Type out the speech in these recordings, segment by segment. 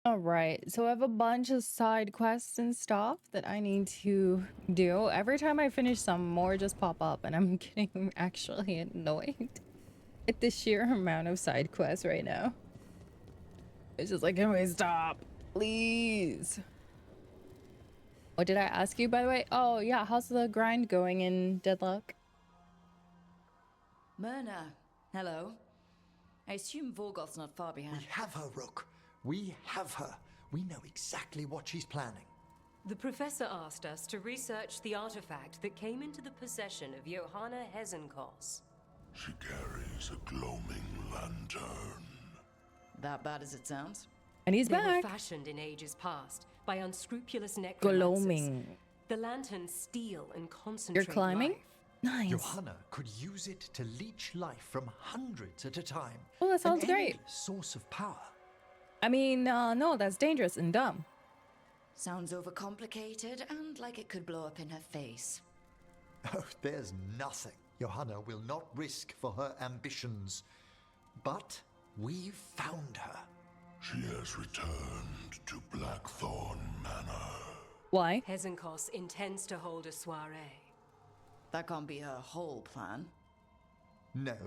All right, so I have a bunch of side quests and stuff that I need to do. Every time I finish some, more just pop up, and I'm getting actually annoyed at the sheer amount of side quests right now. It's just like, can we stop? Please. What did I ask you, by the way? Oh, yeah, how's the grind going in Deadlock? Myrna, hello. I assume Vorgoth's not far behind. We have her, Rook. We have her. We know exactly what she's planning. The professor asked us to research the artifact that came into the possession of Johanna Hezenkos. She carries a gloaming lantern. That bad as it sounds? And he's They back. were fashioned in ages past by unscrupulous necromancers. Gloaming. The lanterns steal and concentrate You're climbing? life. Nice. Johanna could use it to leech life from hundreds at a time. Oh, that sounds An great. endless source of power. I mean, no, that's dangerous and dumb. Sounds overcomplicated and like it could blow up in her face. Oh, there's nothing Johanna will not risk for her ambitions. But we've found her. She has returned to Blackthorn Manor. Why? Hezenkos intends to hold a soiree. That can't be her whole plan. No,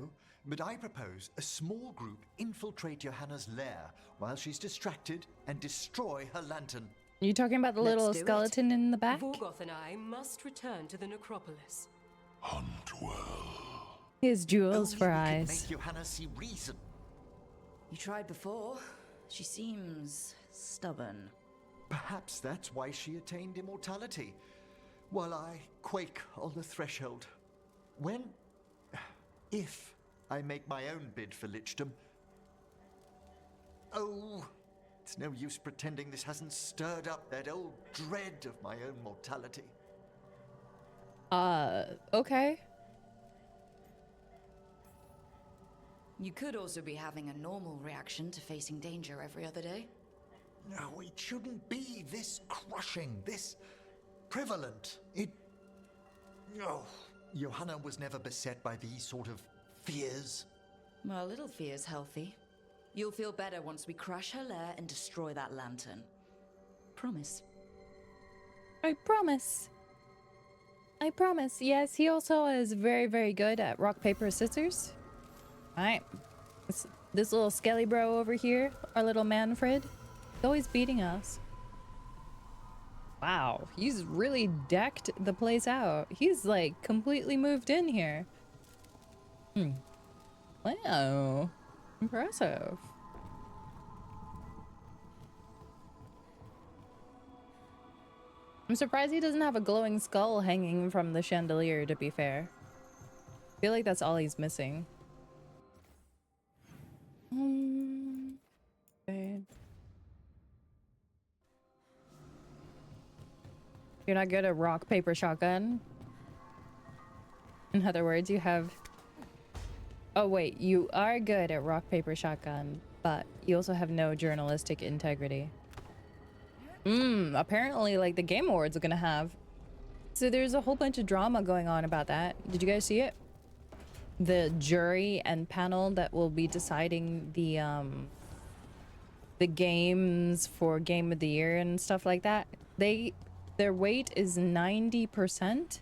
but I propose a small group infiltrate Johanna's lair while she's distracted and destroy her lantern. You talking about the Let's little do it. skeleton in the back? Vorgoth and I must return to the necropolis. Hunt well. His jewels Only for we can eyes. make Johanna see reason. You tried before. She seems stubborn. Perhaps that's why she attained immortality, while I quake on the threshold. If I make my own bid for lichdom. Oh, it's no use pretending this hasn't stirred up that old dread of my own mortality. Okay. You could also be having a normal reaction to facing danger every other day. No, it shouldn't be this crushing, this prevalent. No. Johanna was never beset by these sort of fears. Well, a little fear's healthy. You'll feel better once we crush her lair and destroy that lantern. Promise. I promise. I promise. Yes, he also is very, very good at rock, paper, scissors. Alright. This little skelly bro over here, our little Manfred, he's always beating us. Wow, he's really decked the place out. He's like completely moved in here. Wow. Impressive. I'm surprised he doesn't have a glowing skull hanging from the chandelier, to be fair. I feel like that's all he's missing. Okay. You're not good at rock, paper, shotgun? In other words, you have... Oh wait, you are good at rock, paper, shotgun, but you also have no journalistic integrity. Apparently, like, the Game Awards are gonna have. So there's a whole bunch of drama going on about that. Did you guys see it? The jury and panel that will be deciding the games for Game of the Year and stuff like that. Their weight is 90%.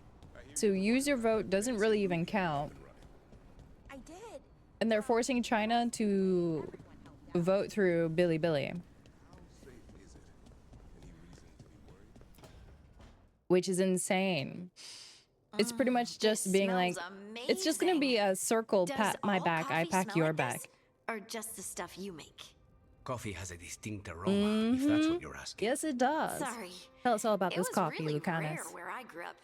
So use your vote doesn't really even count. I did. And they're forcing China to vote through Bilibili. Which is insane. It's pretty much just being like, it's just gonna be a circle, pat my back, I pack your back. Or just the stuff you make? Coffee has a distinct aroma, if that's what you're asking. Yes, it does. Sorry. Tell us all about It this was coffee, really Lucanus. rare where I grew up.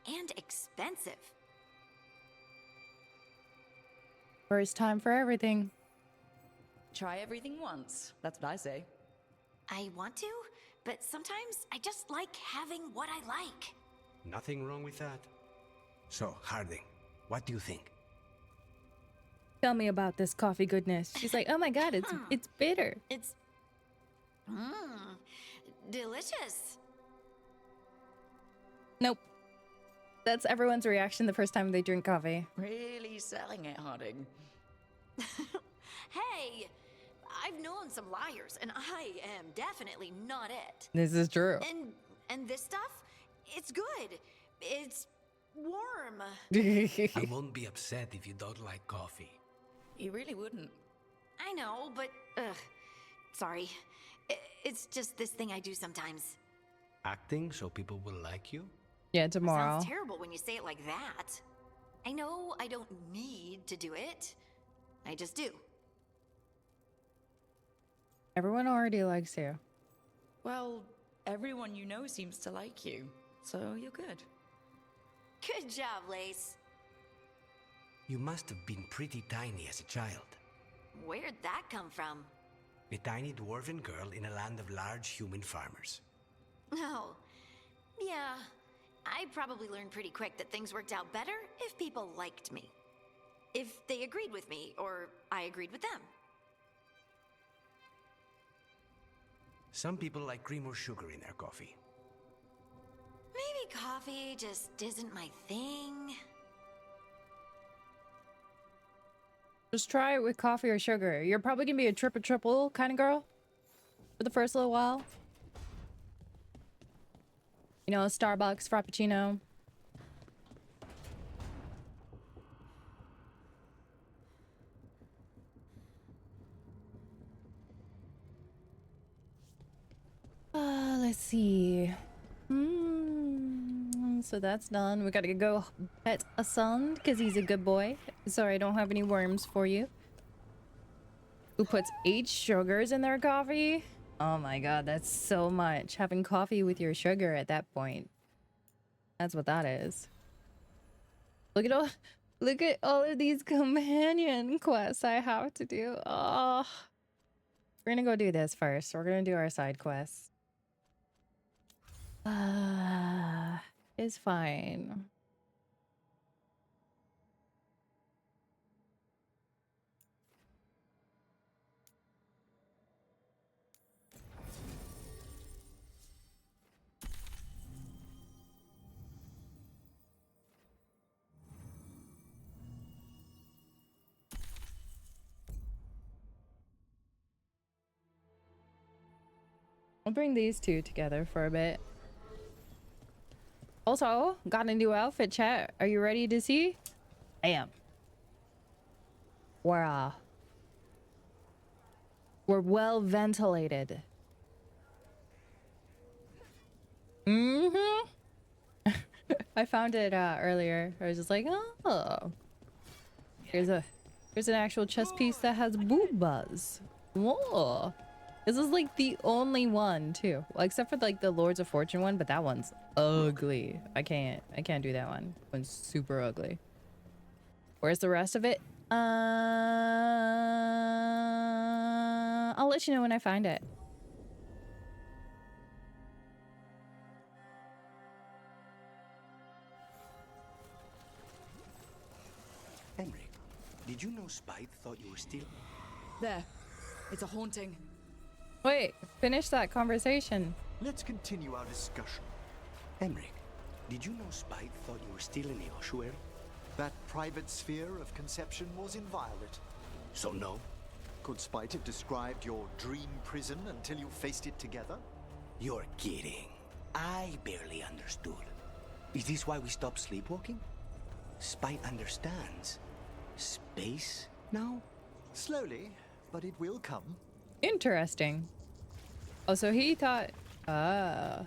And expensive. First time for everything. Try everything once. That's what I say. I want to, but sometimes I just like having what I like. Nothing wrong with that. So, Harding, what do you think? Tell me about this coffee goodness. She's like, oh my god, it's bitter. It's... delicious. Nope. That's everyone's reaction the first time they drink coffee. Really selling it, Harding. Hey, I've known some liars, and I am definitely not it. This is true. And this stuff, it's good. It's warm. I won't be upset if you don't like coffee. You really wouldn't. I know, but sorry. It's just this thing I do sometimes. Acting so people will like you? Yeah, tomorrow. Sounds terrible when you say it like that. I know I don't need to do it. I just do. Everyone already likes you. Well, everyone you know seems to like you, so you're good. Good job, Lace. You must have been pretty tiny as a child. Where'd that come from? A tiny dwarven girl in a land of large human farmers. Oh, yeah. I probably learned pretty quick that things worked out better if people liked me. If they agreed with me, or I agreed with them. Some people like cream or sugar in their coffee. Maybe coffee just isn't my thing. Just try it with coffee or sugar. You're probably gonna be a triple kind of girl for the first little while. You know, Starbucks, Frappuccino. Let's see. So that's done. We gotta go pet a son because he's a good boy. Sorry, I don't have any worms for you. Who puts 8 sugars in their coffee? Oh my god, that's so much. Having coffee with your sugar at that point. That's what that is. Look at all of these companion quests I have to do. Oh. We're gonna go do this first. We're gonna do our side quests. It's fine. I'll bring these two together for a bit. Also, got a new outfit, chat. Are you ready to see? I am. We're well ventilated. I found it earlier. I was just like, oh, here's an actual chess piece that has boobas. Whoa. This is like the only one too, well, except for like the Lords of Fortune one, but that one's ugly. I can't do that one. One's super ugly. Where's the rest of it? I'll let you know when I find it. Henry, did you know Spite thought you were still... There. It's a haunting. Wait, finish that conversation. Let's continue our discussion. Emric, did you know Spite thought you were still in the ossuary? That private sphere of conception was inviolate. So no? Could Spite have described your dream prison until you faced it together? You're kidding. I barely understood. Is this why we stopped sleepwalking? Spite understands. Space now? Slowly, but it will come. Interesting. Oh, so he thought... Why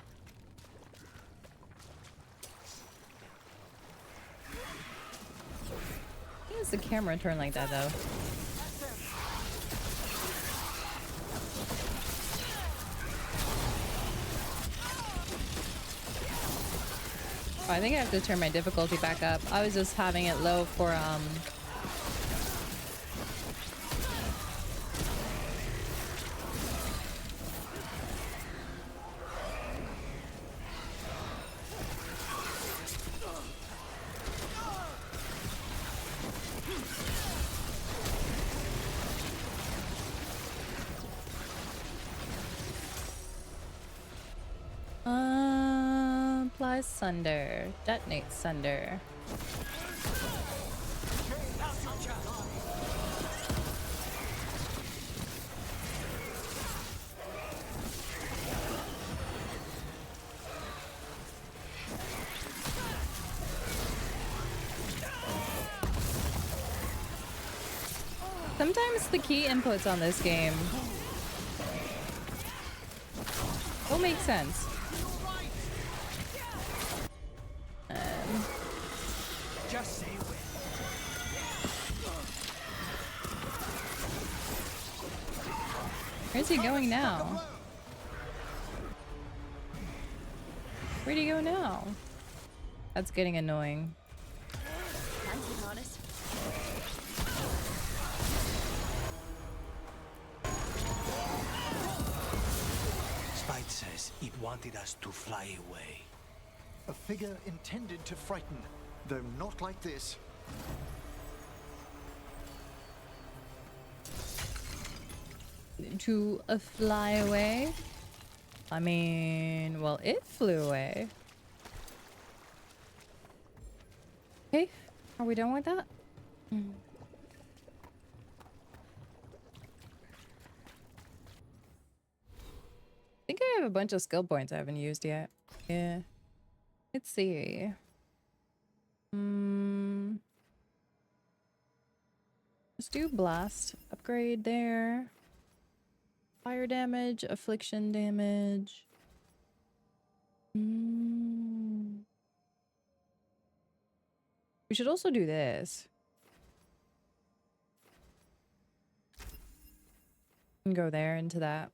does the camera turn like that, though? Oh, I think I have to turn my difficulty back up. I was just having it low for, apply Sunder. Detonate Sunder. Sometimes the key inputs on this game will make sense. Just say when. Where's he going now? Where'd he go now? That's getting annoying. Spite says it wanted us to fly away. A figure intended to frighten, though not like this. To fly away? I mean, well, it flew away. Okay, are we done with that? I think I have a bunch of skill points I haven't used yet. Yeah. Let's see. Let's do blast upgrade there. Fire damage, affliction damage. We should also do this. And go there into that.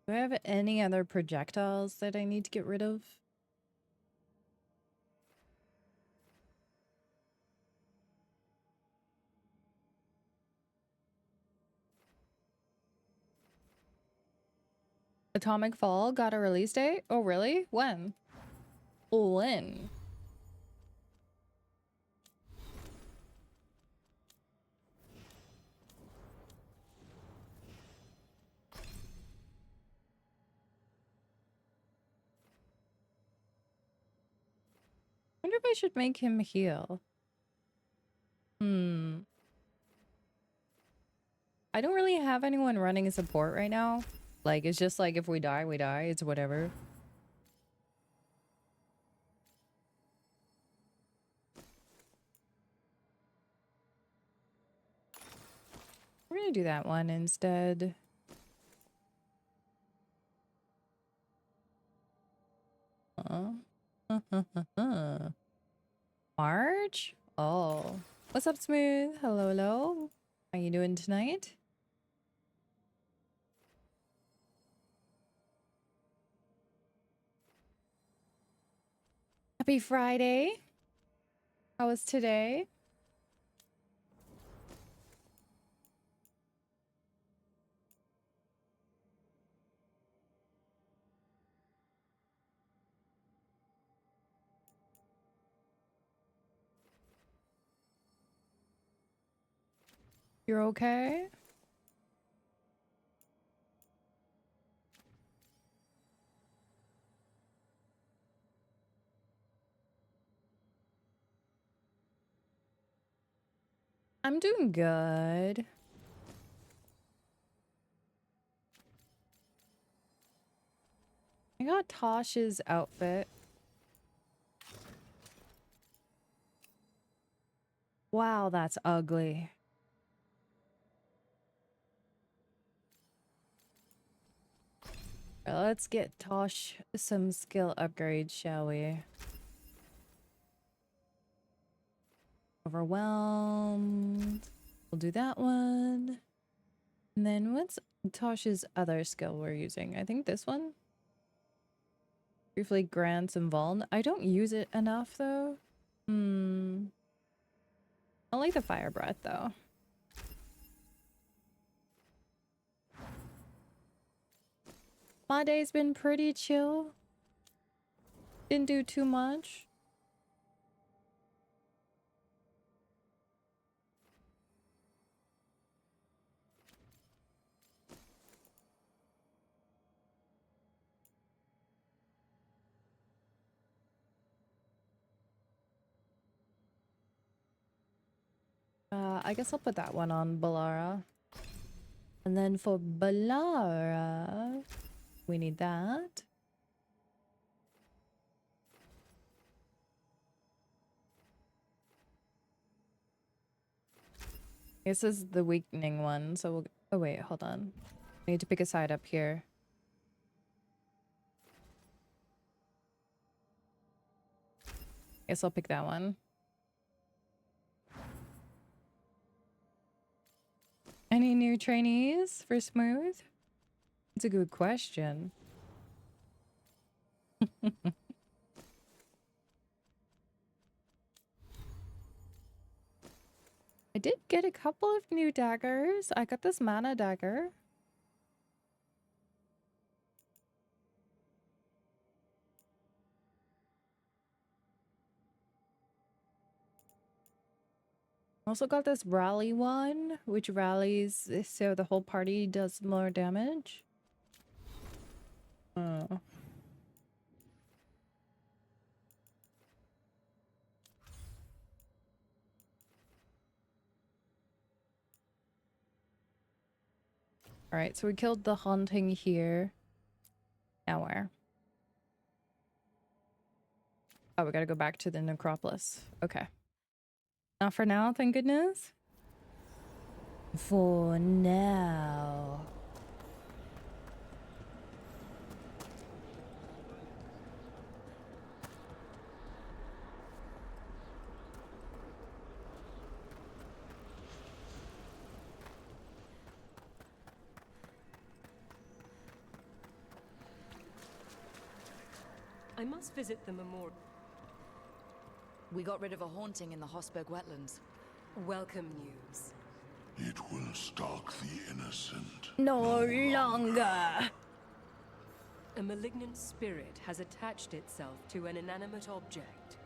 Do I have any other projectiles that I need to get rid of? Atomic Fall got a release date? Oh, really? When? When? I wonder if I should make him heal. I don't really have anyone running a support right now. Like, it's just like if we die, we die. It's whatever. We're gonna do that one instead. March? Oh. What's up, Smooth? Hello, hello. How you doing tonight? Happy Friday. How was today? You're okay? I'm doing good. I got Tosh's outfit. Wow, that's ugly. Let's get Tosh some skill upgrades, shall we? Overwhelmed. We'll do that one. And then what's Tosh's other skill we're using? I think this one? Briefly grants and vuln. I don't use it enough though. I like the fire breath though. My day's been pretty chill. Didn't do too much. I guess I'll put that one on Balara. And then for Balara, we need that. This is the weakening one, so we'll... Oh wait, hold on. I need to pick a side up here. Guess I'll pick that one. Any new trainees for Smooth? It's a good question. I did get a couple of new daggers. I got this mana dagger. Also got this rally one, which rallies so the whole party does more damage. Oh. Alright, so we killed the haunting here. Now where? Oh, we gotta go back to the necropolis. Okay. Not for now, thank goodness. For now. I must visit the memorial. We got rid of a haunting in the Hosberg wetlands. Welcome news. It will stalk the innocent. No longer. A malignant spirit has attached itself to an inanimate object.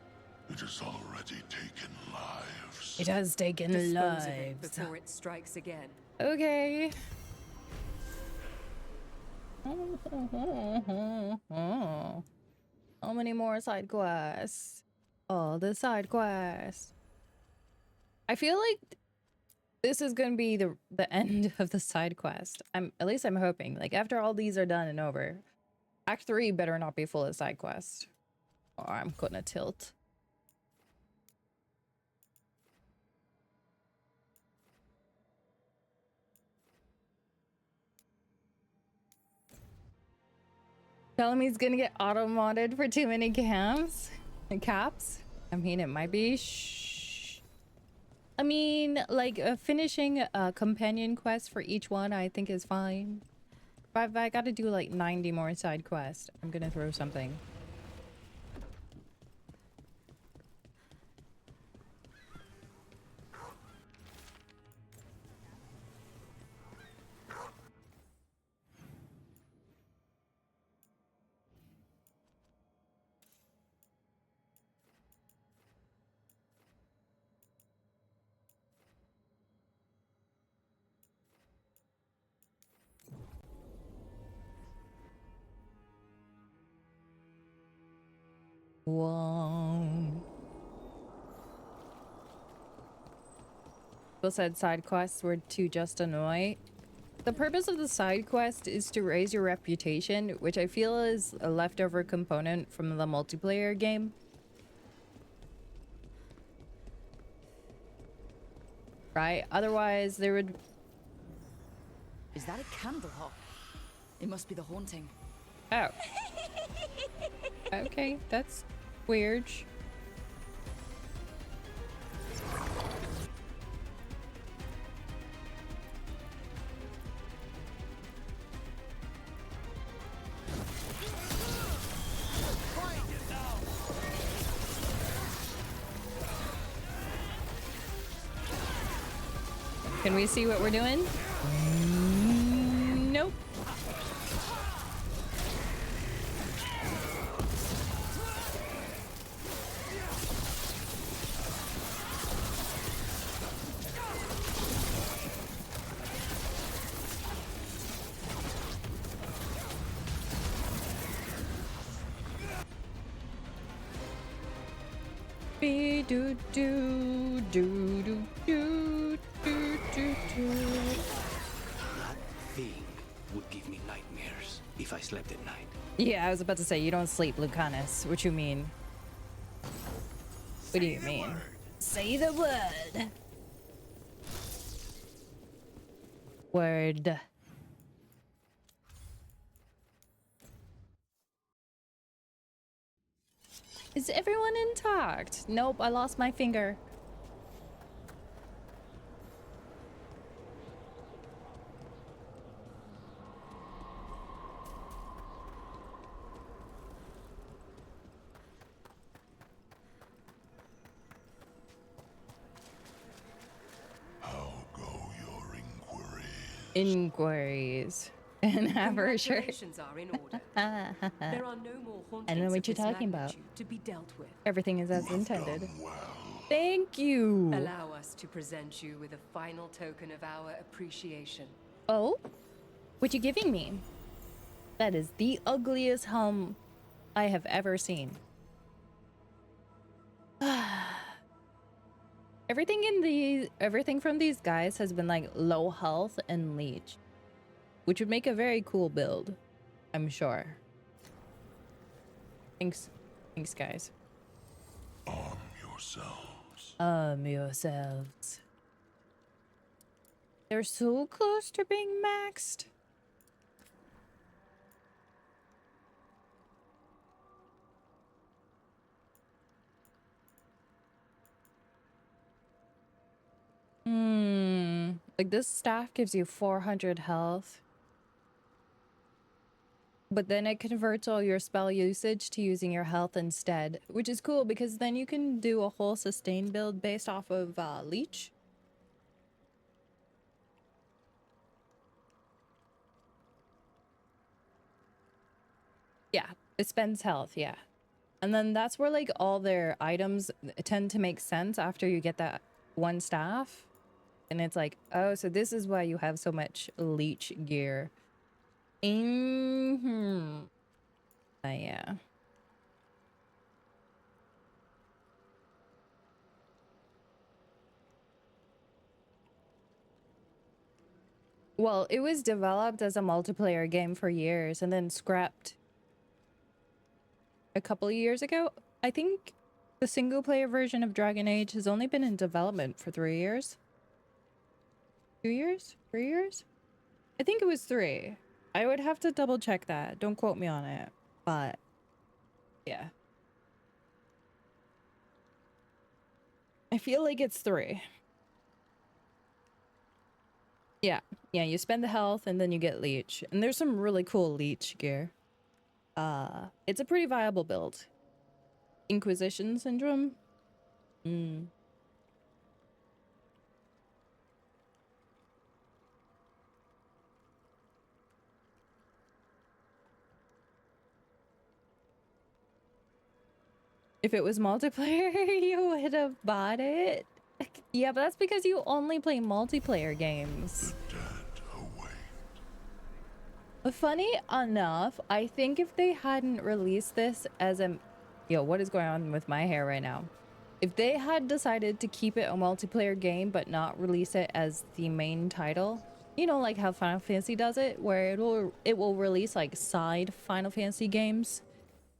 It has already taken lives. It has taken Dispose of it lives. before it strikes again. Okay. How many more side quests? All the side quests. I feel like this is gonna be the end of the side quest. At least I'm hoping. Like after all these are done and over, Act 3 better not be full of side quests, or I'm gonna tilt. Telling me he's gonna get auto-modded for too many caps? I mean, it might be. Shh. I mean, like, finishing a companion quest for each one, I think is fine. If I gotta do, like, 90 more side quests, I'm gonna throw something. Whoa. People said side quests were to just annoy. The purpose of the side quest is to raise your reputation, which I feel is a leftover component from the multiplayer game. Right? Otherwise, there would... Is that a candle hop? It must be the haunting. Oh. Okay, that's weird. Can we see what we're doing? Nope. Be do do do do do do do do. That thing would give me nightmares if I slept at night. Yeah, I was about to say you don't sleep, Lucanus. What you mean? What do you mean? Say the word. Word. Is everyone intact? Nope, I lost my finger. How go your inquiries? Inquiries. And have her shirt. Congratulations are in order. There are no more hauntings I know what of you're this talking about. magnitude to be dealt with. Everything is as intended. Done well. Thank you. Allow us to present you with a final token of our appreciation. Oh? What you giving me? That is the ugliest helm I have ever seen. Everything from these guys has been like low health and leech, which would make a very cool build, I'm sure. Thanks guys. Arm yourselves. Yourselves. They're so close to being maxed. Like this staff gives you 400 health. But then it converts all your spell usage to using your health instead, which is cool because then you can do a whole sustain build based off of leech. Yeah, it spends health, yeah. And then that's where like all their items tend to make sense after you get that one staff. And it's like, oh, so this is why you have so much leech gear. Yeah. Well, it was developed as a multiplayer game for years and then scrapped a couple of years ago. I think the single player version of Dragon Age has only been in development for 3 years. 2 years? 3 years? I think it was 3. I would have to double check that. Don't quote me on it. But yeah. I feel like it's 3. Yeah. Yeah, you spend the health and then you get leech. And there's some really cool leech gear. It's a pretty viable build. Inquisition Syndrome? If it was multiplayer, you would have bought it. Yeah, but that's because you only play multiplayer games. Dead await. Funny enough, I think if they hadn't released this as a... Yo, what is going on with my hair right now? If they had decided to keep it a multiplayer game but not release it as the main title, you know, like how Final Fantasy does it, where it will release like side Final Fantasy games,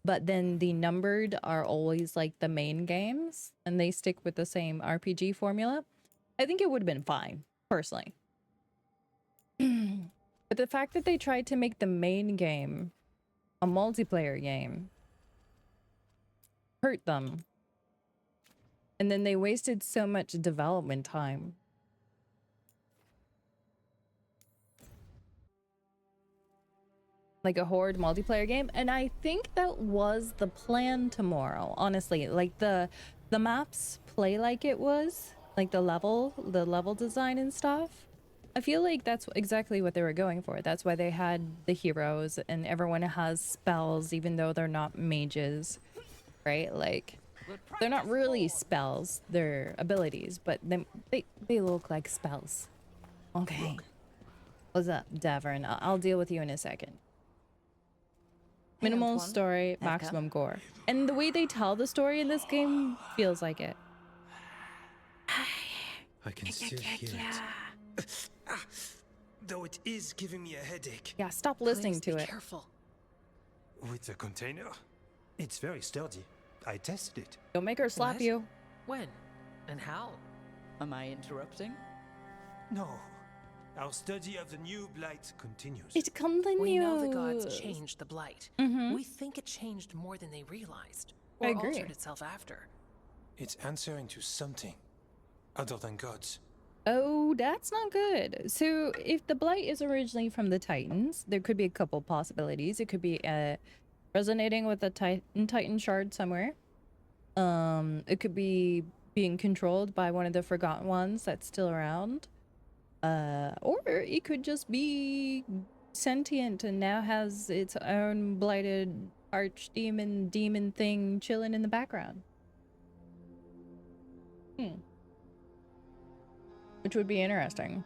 but then the numbered are always like the main games and they stick with the same RPG formula, I think it would have been fine, personally. But the fact that they tried to make the main game a multiplayer game hurt them. And then they wasted so much development time. Like a horde multiplayer game. And I think that was the plan tomorrow, honestly. Like the maps play like it was. Like the level design and stuff. I feel like that's exactly what they were going for. That's why they had the heroes and everyone has spells even though they're not mages, right? Like they're not really spells, they're abilities, but they look like spells. Okay. What's up, Davern? I'll deal with you in a second. Minimal Antoine. story, maximum gore. And the way they tell the story in this game feels like it. I can still hear it. Though it is giving me a headache. Yeah, stop listening to it. Careful. With the container, it's very sturdy. I tested it. Don't make her slap What? you. When? And how? Am I interrupting? No, Our study of the new blight continues. It continues. We know the gods changed the blight. We think it changed more than they realized, I or agree. altered itself after. It's answering to something other than gods. Oh, that's not good. So if the blight is originally from the Titans, there could be a couple possibilities. It could be resonating with a Titan shard somewhere. It could be being controlled by one of the Forgotten Ones that's still around. Or it could just be sentient and now has its own blighted archdemon demon thing chilling in the background. Which would be interesting.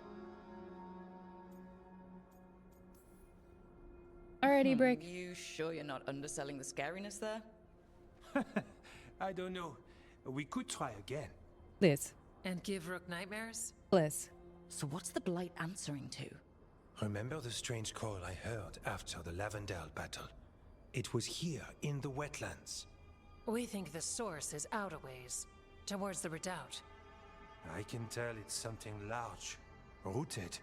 Alrighty, Brick. You sure you're not underselling the scariness there? I don't know. We could try again. Liz. And give Rook nightmares? Liz. So what's the blight answering to? Remember the strange call I heard after the Lavendale battle? It was here in the wetlands. We think the source is out a ways, towards the redoubt. I can tell it's something large, rooted,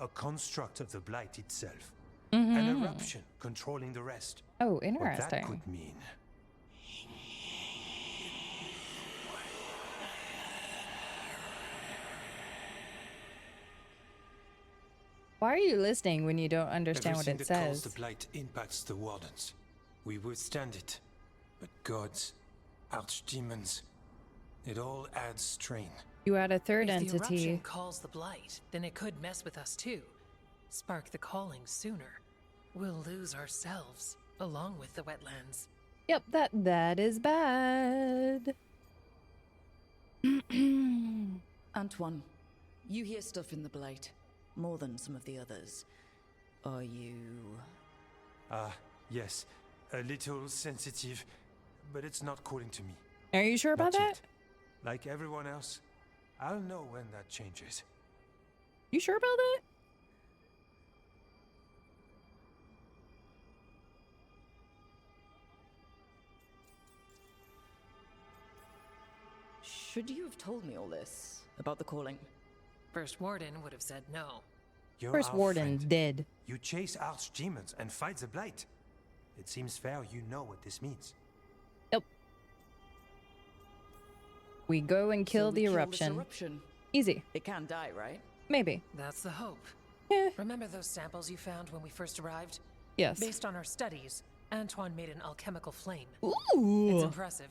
a construct of the blight itself. An eruption controlling the rest. Oh, What that interesting. could mean. Why are you listening when you don't understand what Everything it that calls says? the blight impacts the wardens. We withstand it. But gods, archdemons, it all adds strain. You add a third If the eruption entity. calls the blight, then it could mess with us too. Spark the calling sooner. We'll lose ourselves, along with the wetlands. Yep, that is bad. Antoine, you hear stuff in the blight, more than some of the others. Are you... Yes, a little sensitive, but it's not calling to me. Are you sure about Not that? yet. Like everyone else, I'll know when that changes. You sure about that? Should you have told me all this about the calling? First Warden would have said no. You're First our Warden friend. dead. You chase archdemons and fight the blight. It seems fair you know what this means. Yep. We go and kill So we the this eruption. eruption. Easy. It can die, right? Maybe. That's the hope. Eh, Remember those samples you found when we first arrived? yes. Based on our studies, Antoine made an alchemical flame. It's Ooh. impressive.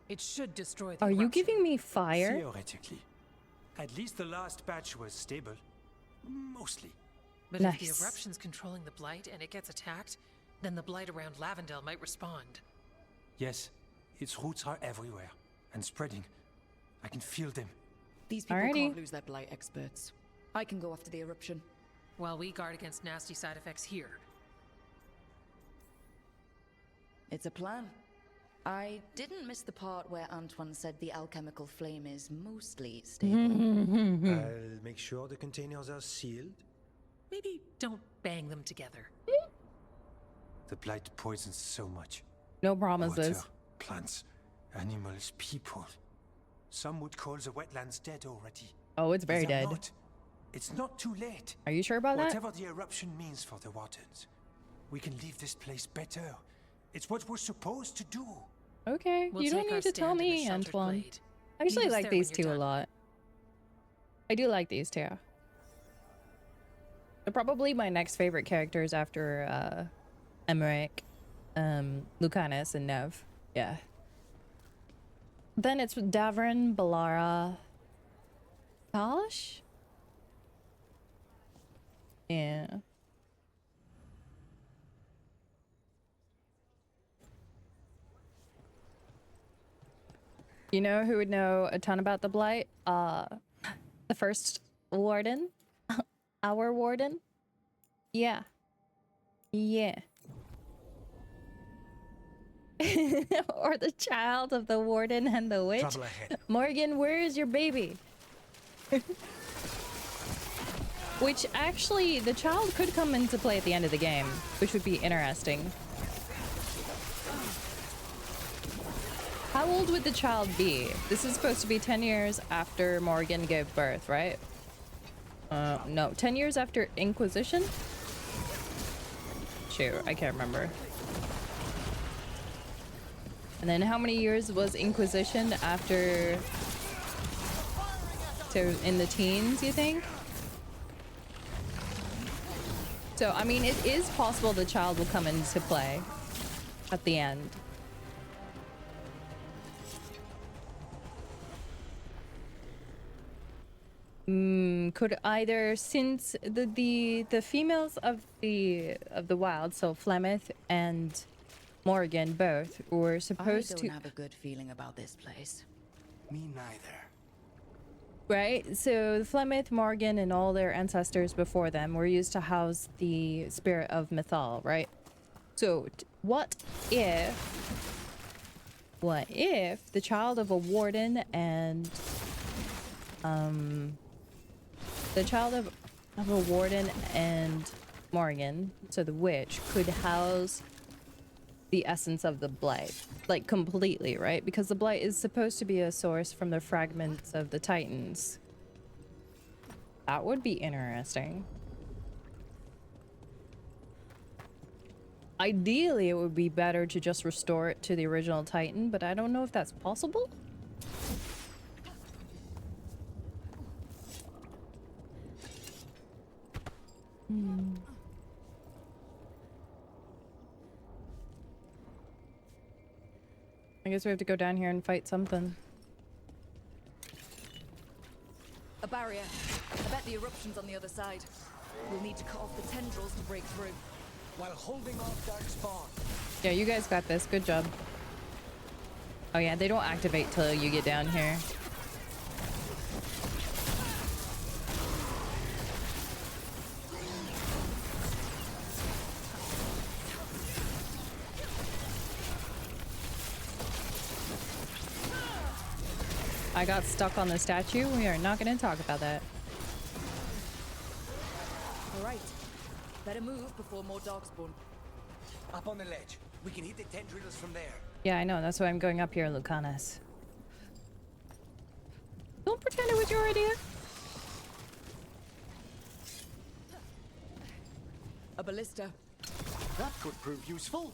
It should destroy the Are you eruption. giving me fire? Theoretically. At least the last batch was stable. Mostly. But if Nice. the eruption's controlling the blight and it gets attacked, then the blight around Lavendale might respond. Yes, its roots are everywhere and spreading. I can feel them. These people Alrighty. can't lose their blight experts. I can go after the eruption. While we guard against nasty side effects here. It's a plan. I didn't miss the part where Antoine said the alchemical flame is mostly stable. I'll make sure the containers are sealed. Maybe don't bang them together. The blight poisons so much. No promises. Water, plants, animals, people. Some would call the wetlands dead already. Oh, it's very They're dead. not. It's not too late. Are you sure about that? Whatever the eruption means for the wardens, we can leave this place better. It's what we're supposed to do. Okay. We'll You don't take our need to tell stand in the me, sheltered Antoine. glade. I actually Meet us like there these when you're two a done. lot. I do like these two. They're probably my next favorite characters after Emmerich, Lucanus, and Nev. Yeah. Then it's Davrin, Balara, Tosh? Yeah. You know who would know a ton about the Blight? The first warden. Our warden. Yeah. Yeah. Or the child of the warden and the witch. Trouble ahead. Morgan, where is your baby? Which actually, the child could come into play at the end of the game, which would be interesting. How old would the child be? This is supposed to be 10 years after Morgan gave birth, right? No, 10 years after Inquisition? Shoot, I can't remember. And then how many years was Inquisition after... So in the teens, you think? So, I mean, it is possible the child will come into play at the end. Could either, since the females of the wild, so Flemeth and Morgan both were supposed I to... don't have a good feeling about this place. Me neither. Right? So Flemeth, Morgan, and all their ancestors before them were used to house the spirit of Mythal, right? So what if the child of a warden and the child of a warden and Morgan, so the witch, could house the essence of the blight, like completely, right? Because the blight is supposed to be a source from the fragments of the Titans. That would be interesting. Ideally, it would be better to just restore it to the original Titan, but I don't know if that's possible. I guess we have to go down here and fight something. A barrier. I bet the eruption's on the other side. We'll need to cut off the tendrils to break through. While holding off dark spawn. Yeah, you guys got this. Good job. Oh yeah, they don't activate till you get down here. I got stuck on the statue. We are not going to talk about that. All right. Better move before more dogs spawn. Up on the ledge. We can hit the tendrils from there. Yeah, I know. That's why I'm going up here, Lucanus. Don't pretend it was your idea. A ballista. That could prove useful.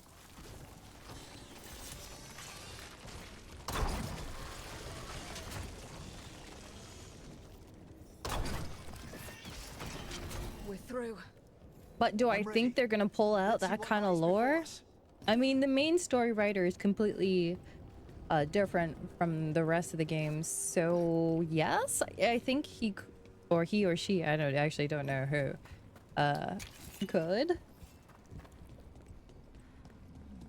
We're through. But do I think they're gonna pull out that kind of lore? I mean, the main story writer is completely different from the rest of the games. So yes, I think he or she, I actually don't know who, could.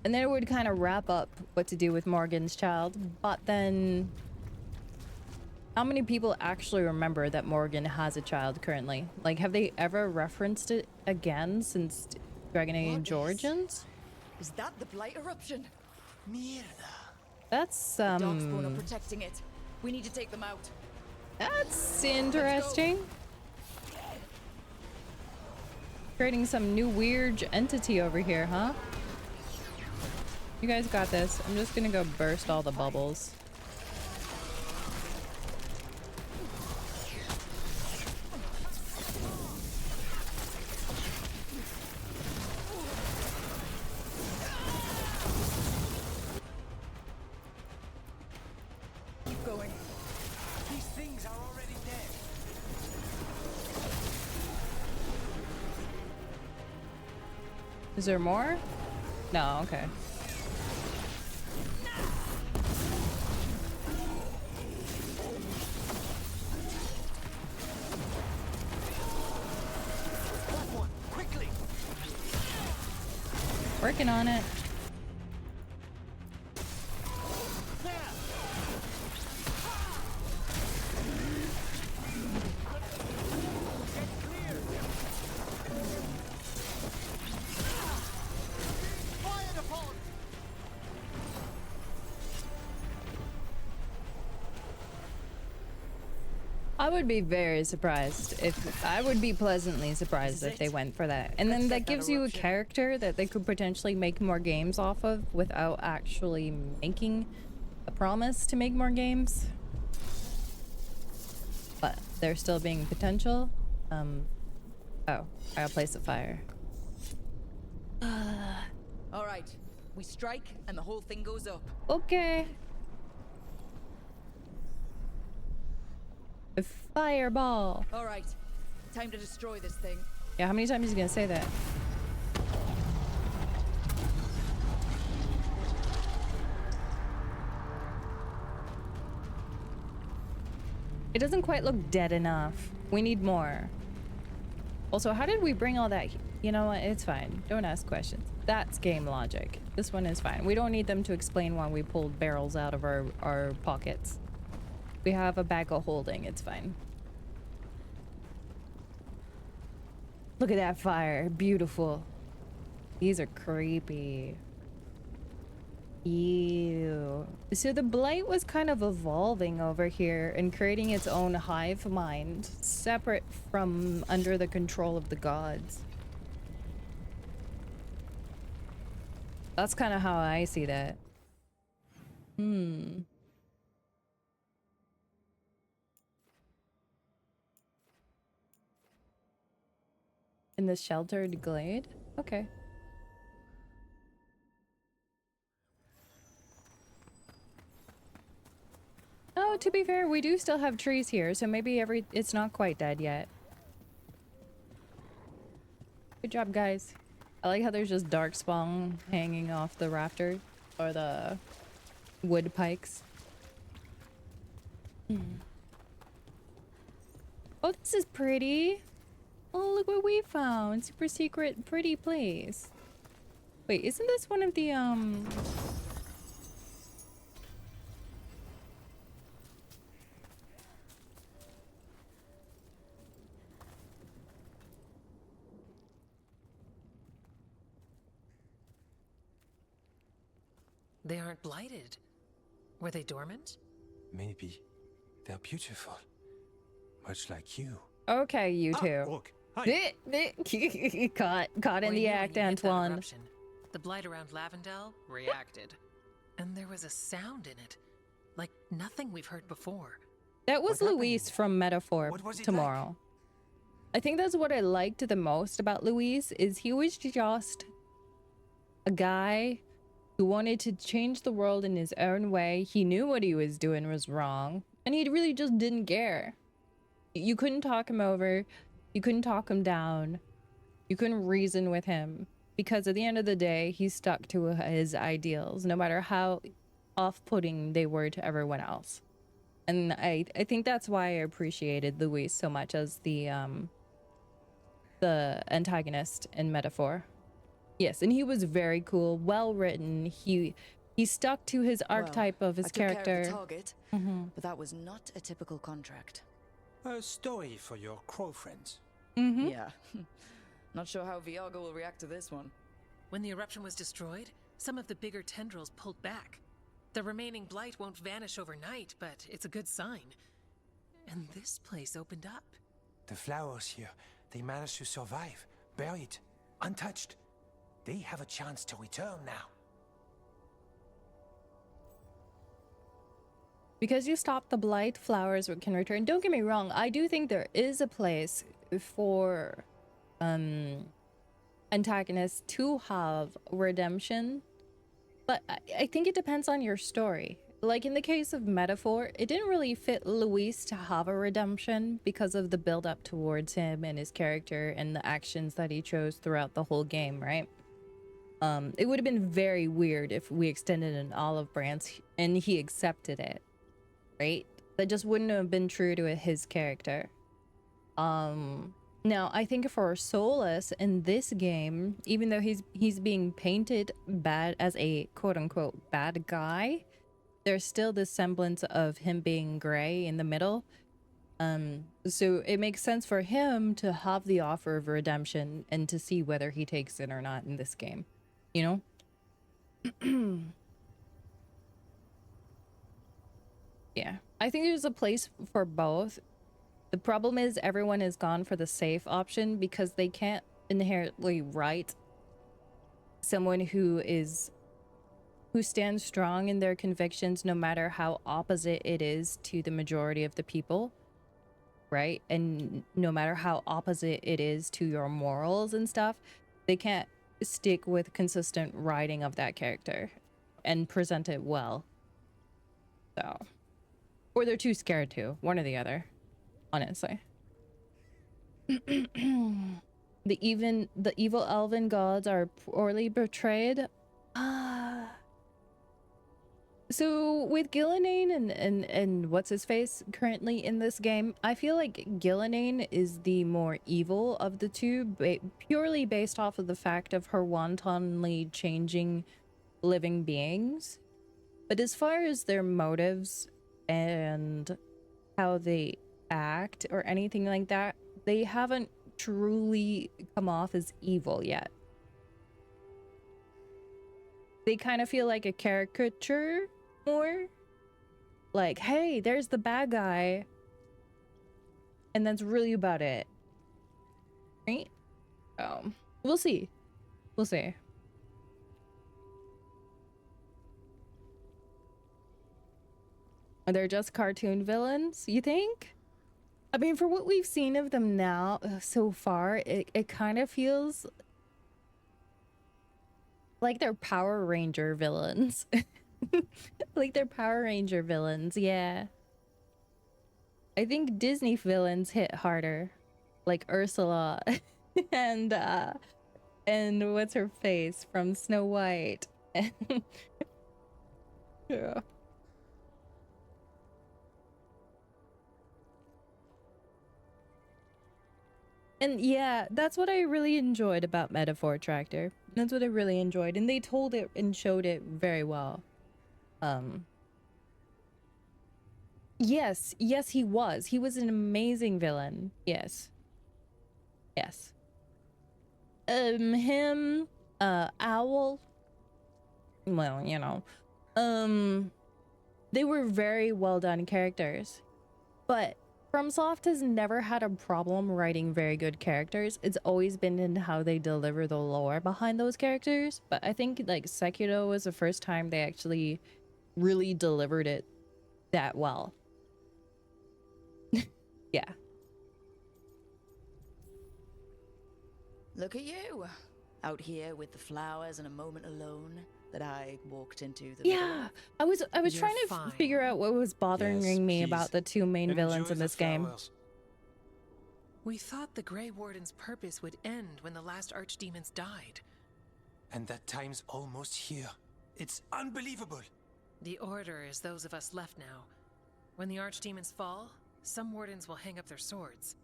And then it would kind of wrap up what to do with Morgan's child. But then, how many people actually remember that Morgan has a child currently? Like, have they ever referenced it again since Dragon Age Origins? Is that the blight eruption? Mierda. That's Dog spawn are protecting it. We need to take them out. That's interesting. Creating some new weird entity over here, huh? You guys got this. I'm just gonna go burst all the bubbles. Keep going. These things are already dead. Is there more? No, okay. Working on it. I would be very surprised if I would be pleasantly surprised if they went for that. And then that gives you a character that they could potentially make more games off of without actually making a promise to make more games. But there still being potential. Oh, I'll place a fire. All right, we strike and the whole thing goes up. Okay. A fireball. All right, time to destroy this thing. Yeah, how many times is he gonna say that? It doesn't quite look dead enough. We need more. Also, how did we bring all that? You know what? It's fine. Don't ask questions. That's game logic. This one is fine. We don't need them to explain why we pulled barrels out of our pockets. We have a bag of holding. It's fine. Look at that fire. Beautiful. These are creepy. Ew. So the blight was kind of evolving over here and creating its own hive mind, separate from under the control of the gods. That's kind of how I see that. In the sheltered glade? Okay. Oh, to be fair, we do still have trees here, so maybe it's not quite dead yet. Good job, guys. I like how there's just darkspawn hanging off the rafter or the wood pikes. Oh, this is pretty. Oh, look what we found. Super secret pretty place. Wait, isn't this one of the They aren't blighted. Were they dormant? Maybe. They're beautiful. Much like you. Okay, you two. Look. Hi. Caught in We the knew act, when you hit that Antoine. eruption, the blight around Lavendel reacted. And there was a sound in it. Like nothing we've heard before. That was What happened? Luis from Metaphor What was it tomorrow. I think that's what I liked the most about Luis is he was just a guy who wanted to change the world in his own way. He knew what he was doing was wrong, and he really just didn't care. You couldn't talk him over. You couldn't talk him down. You couldn't reason with him because at the end of the day, he stuck to his ideals, no matter how off-putting they were to everyone else. And I think that's why I appreciated Luis so much as the antagonist in Metaphor. Yes, and he was very cool, well written. He stuck to his archetype of his I took care of character. the target, but that was not a typical contract. A story for your crow friends. Yeah. Not sure how Viago will react to this one. When the eruption was destroyed, some of the bigger tendrils pulled back. The remaining blight won't vanish overnight, but it's a good sign. And this place opened up. The flowers here, they managed to survive, buried, untouched. They have a chance to return now. Because you stop the blight, flowers can return. Don't get me wrong, I do think there is a place for antagonists to have redemption, but I think it depends on your story. Like in the case of Metaphor, it didn't really fit Luis to have a redemption because of the build up towards him and his character and the actions that he chose throughout the whole game, right? It would have been very weird if we extended an olive branch and he accepted it, right? That just wouldn't have been true to his character. Now I think for Solus in this game, even though he's being painted bad as a quote-unquote bad guy, there's still this semblance of him being gray in the middle. So it makes sense for him to have the offer of redemption and to see whether he takes it or not in this game, you know? Yeah, I think there's a place for both. The problem is everyone has gone for the safe option because they can't inherently write someone who stands strong in their convictions no matter how opposite it is to the majority of the people. right? And no matter how opposite it is to your morals and stuff, they can't stick with consistent writing of that character and present it well. So, or they're too scared to, one or the other, honestly. The evil elven gods are poorly portrayed. So with Gillenane and what's his face currently in this game, I feel like Gillenane is the more evil of the two, purely based off of the fact of her wantonly changing living beings. But as far as their motives and how they act or anything like that, they haven't truly come off as evil yet. They kind of feel like a caricature more. Like, hey, there's the bad guy. And that's really about it. Right? We'll see. We'll see. Are they just cartoon villains, you think? I mean, for what we've seen of them now, so far, it kind of feels like they're Power Ranger villains. Like they're Power Ranger villains, yeah. I think Disney villains hit harder. Like Ursula and what's her face from Snow White. Yeah. And yeah, that's what I really enjoyed about Metaphor Tractor. That's what I really enjoyed. And they told it and showed it very well. Yes, he was. He was an amazing villain. Yes. Yes. Him, Owl. Well, you know. They were very well done characters. But FromSoft has never had a problem writing very good characters. It's always been in how they deliver the lore behind those characters. But I think like Sekiro was the first time they actually really delivered it that well. Yeah. Look at you, out here with the flowers and a moment alone that I walked into the Yeah, I was trying to figure out what was bothering me about the two main villains in this game. We thought the Grey Warden's purpose would end when the last archdemons died. And that time's almost here. It's unbelievable. The Order is those of us left now. When the archdemons fall, some wardens will hang up their swords.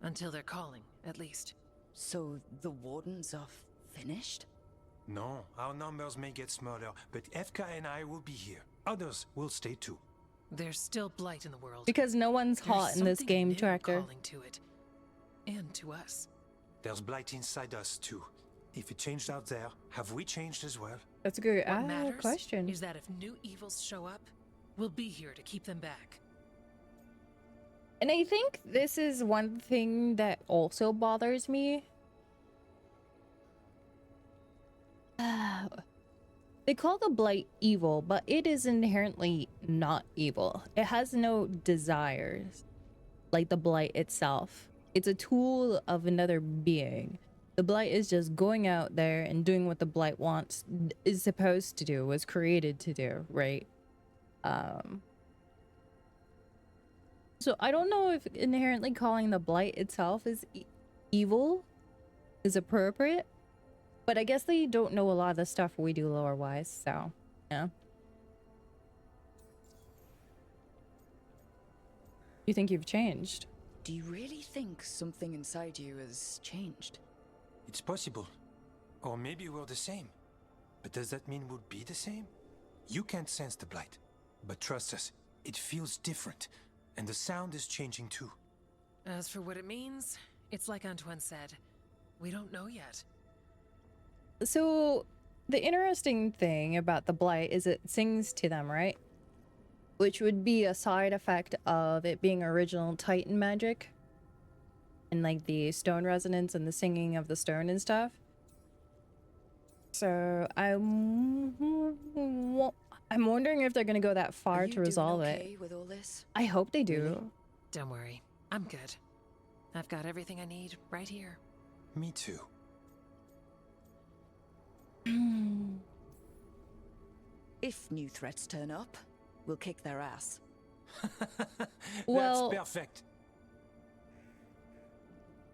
Until they're calling, at least. So the wardens are finished? No, our numbers may get smaller, but FK and I will be here. Others will stay too. There's still blight in the world. Because no one's hot in this game, Tractor. Calling to it, and to us. There's blight inside us too. If it changed out there, have we changed as well? That's a good What matters question. Is that if new evils show up, we'll be here to keep them back. And I think this is one thing that also bothers me. They call the blight evil, but it is inherently not evil. It has no desires, like the blight itself. It's a tool of another being. The blight is just going out there and doing what the blight is supposed to do, was created to do, right? So I don't know if inherently calling the blight itself is evil is appropriate, but I guess they don't know a lot of the stuff we do lore-wise, so, yeah. You think you've changed? Do you really think something inside you has changed? It's possible. Or maybe we're the same. But does that mean we'll be the same? You can't sense the blight. But trust us, it feels different. And the sound is changing too. As for what it means, it's like Antoine said. We don't know yet. So, the interesting thing about the blight is it sings to them, right? Which would be a side effect of it being original Titan magic. And like the stone resonance and the singing of the stone and stuff. So, I'm wondering if they're gonna go that far to resolve okay it. with all this? I hope they do. Don't worry. I'm good. I've got everything I need right here. Me too. If new threats turn up, we'll kick their ass. Well- That's perfect.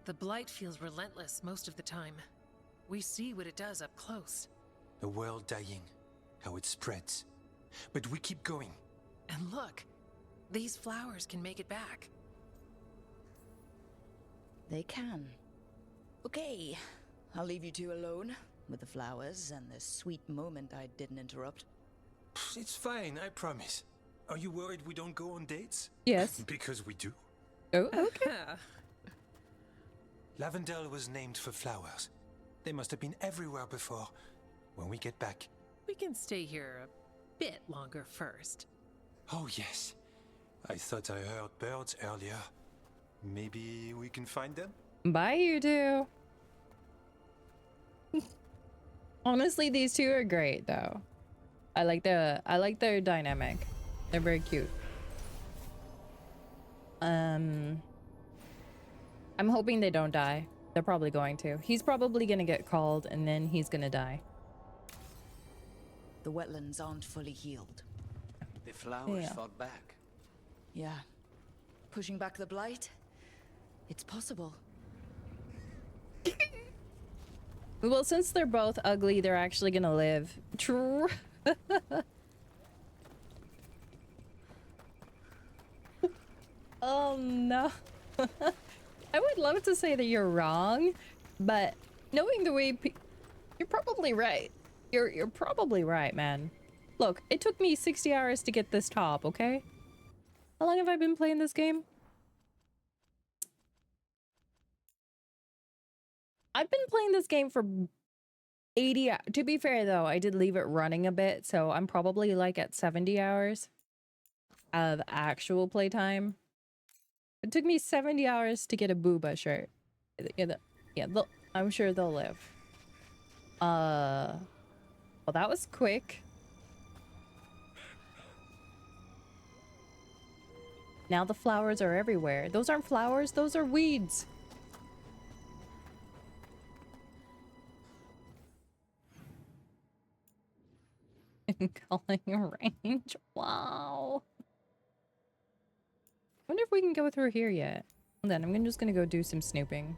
The Blight feels relentless most of the time. We see what it does up close. A world dying, how it spreads. But we keep going. And look, these flowers can make it back. They can. Okay, I'll leave you two alone with the flowers and the sweet moment I didn't interrupt. It's fine, I promise. Are you worried we don't go on dates? Yes. Because we do. Oh, okay. Lavendel was named for flowers. They must have been everywhere before. When we get back. We can stay here a bit longer first. Oh, yes. I thought I heard birds earlier. Maybe we can find them? Bye, you two. Honestly, these two are great, though. I like their dynamic. They're very cute. I'm hoping they don't die. They're probably going to. He's probably gonna get called, and then he's gonna die. The wetlands aren't fully healed. The flowers Yeah. fought back. Yeah. Pushing back the blight? It's possible. Well, since they're both ugly, they're actually gonna live. True. Oh no. I would love to say that you're wrong, but knowing the way you're probably right. You're probably right, man. Look, it took me 60 hours to get this top, okay? How long have I been playing this game? I've been playing this game for 80 hours. To be fair, though, I did leave it running a bit, so I'm probably like at 70 hours of actual playtime. It took me 70 hours to get a Booba shirt. Yeah, I'm sure they'll live. Well, that was quick. Now the flowers are everywhere. Those aren't flowers, those are weeds. Calling range. Wow. I wonder if we can go through here yet. Hold on, I'm just gonna go do some snooping.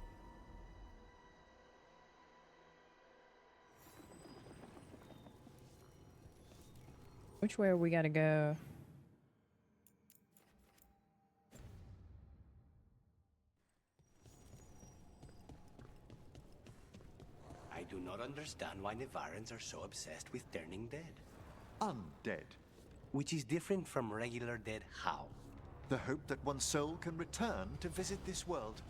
Which way we gotta go? I do not understand why Nevarans are so obsessed with turning dead. Undead. Which is different from regular dead how? The hope that one's soul can return to visit this world.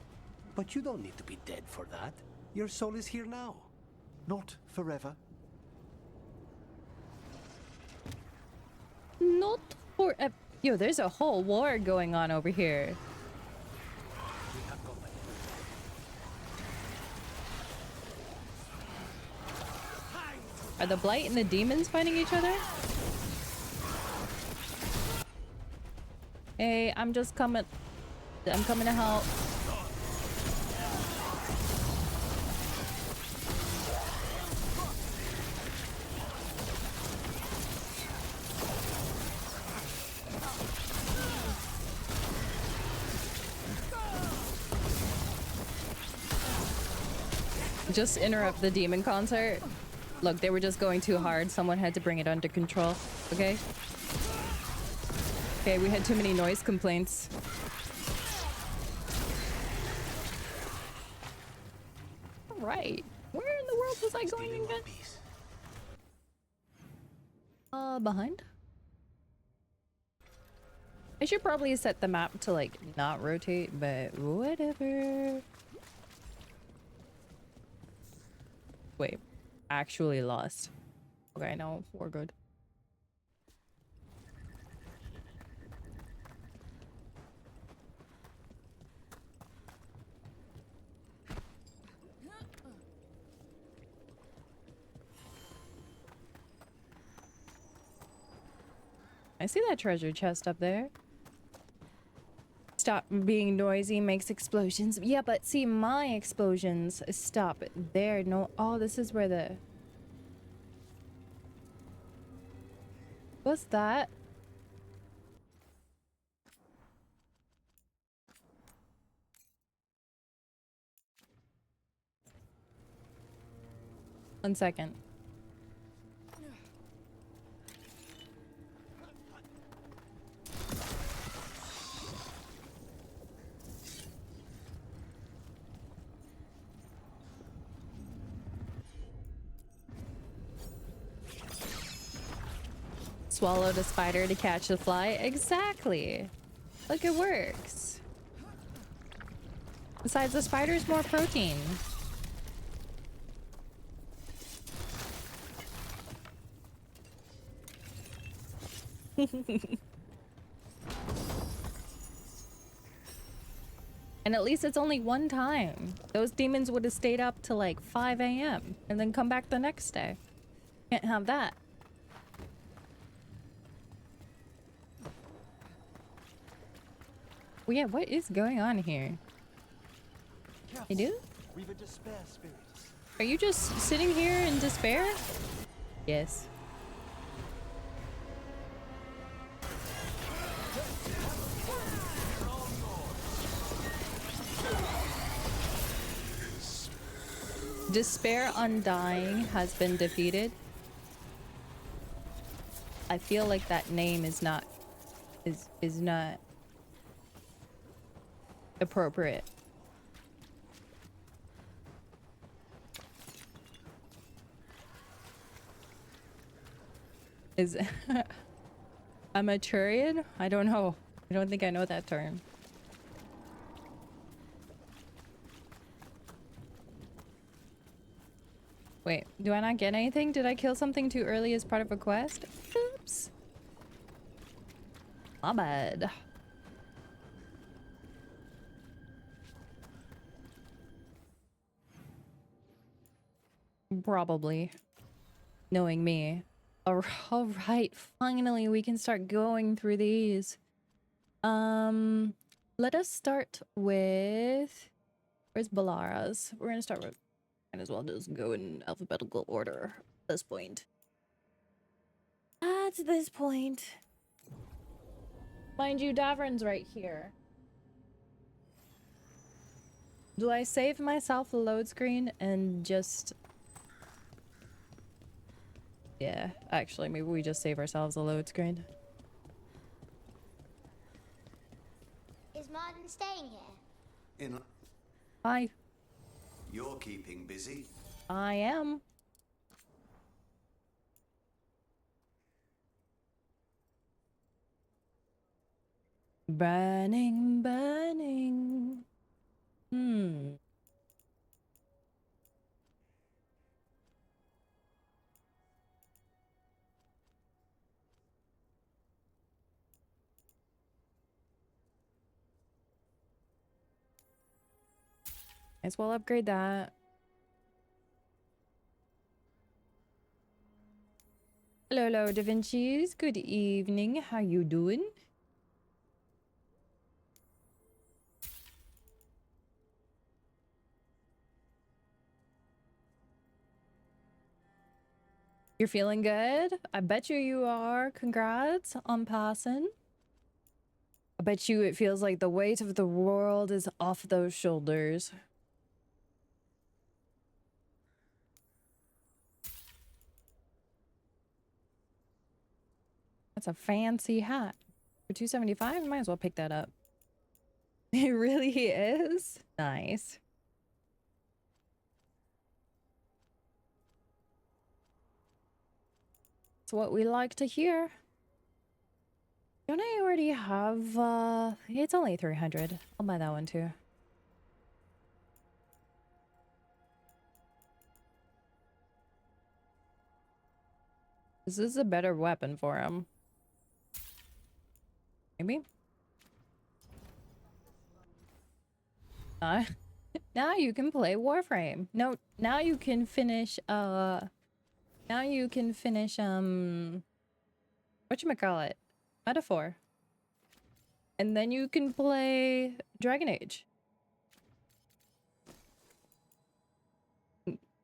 But you don't need to be dead for that. Your soul is here now. Not forever. Not for a— Yo, there's a whole war going on over here. We have company. Are the Blight and the demons fighting each other? Hey, I'm just coming. I'm coming to help. Just interrupt the demon concert. Look, they were just going too hard. Someone had to bring it under control. Okay? Okay, we had too many noise complaints. Right. Where in the world was I going Stealing again? one piece. Behind? I should probably set the map to, like, not rotate, but whatever. Wait. Actually lost. Okay, no, we're good. I see that treasure chest up there. Stop being noisy makes explosions. Yeah, but see, my explosions stop there. No, oh, this is where the... What's that? One second. Swallowed a spider to catch the fly. Exactly. Look, it works. Besides, the spider's more protein. And at least it's only one time. Those demons would have stayed up till like 5 a.m. and then come back the next day. Can't have that. Well, yeah, what is going on here? You do? We've a despair spirit. Are you just sitting here in despair? Yes. Despair Undying has been defeated. I feel like that name is not appropriate. Is Amaturian? I don't know. I don't think I know that term. Wait, do I not get anything? Did I kill something too early as part of a quest? Oops. My bad. Probably. Knowing me. Alright, finally we can start going through these. Let us start with... Where's Balara's? We're gonna start with... Might as well just go in alphabetical order at this point. At this point. Mind you, Davern's right here. Do I save myself the load screen and just... Yeah, actually, maybe we just save ourselves a load screen. Is Martin staying here? Hi. You're keeping busy. I am. Burning, burning. Might as well upgrade that. Hello, hello, Da Vinci's. Good evening. How you doing? You're feeling good? I bet you are. Congrats on passing. I bet you it feels like the weight of the world is off those shoulders. That's a fancy hat. For $275, might as well pick that up. It really is? Nice. It's what we like to hear. Don't I already have, it's only 300. I'll buy that one too. This is a better weapon for him. Maybe? Now you can play Warframe. No, now you can finish, whatchamacallit? Metaphor. and then you can play Dragon Age.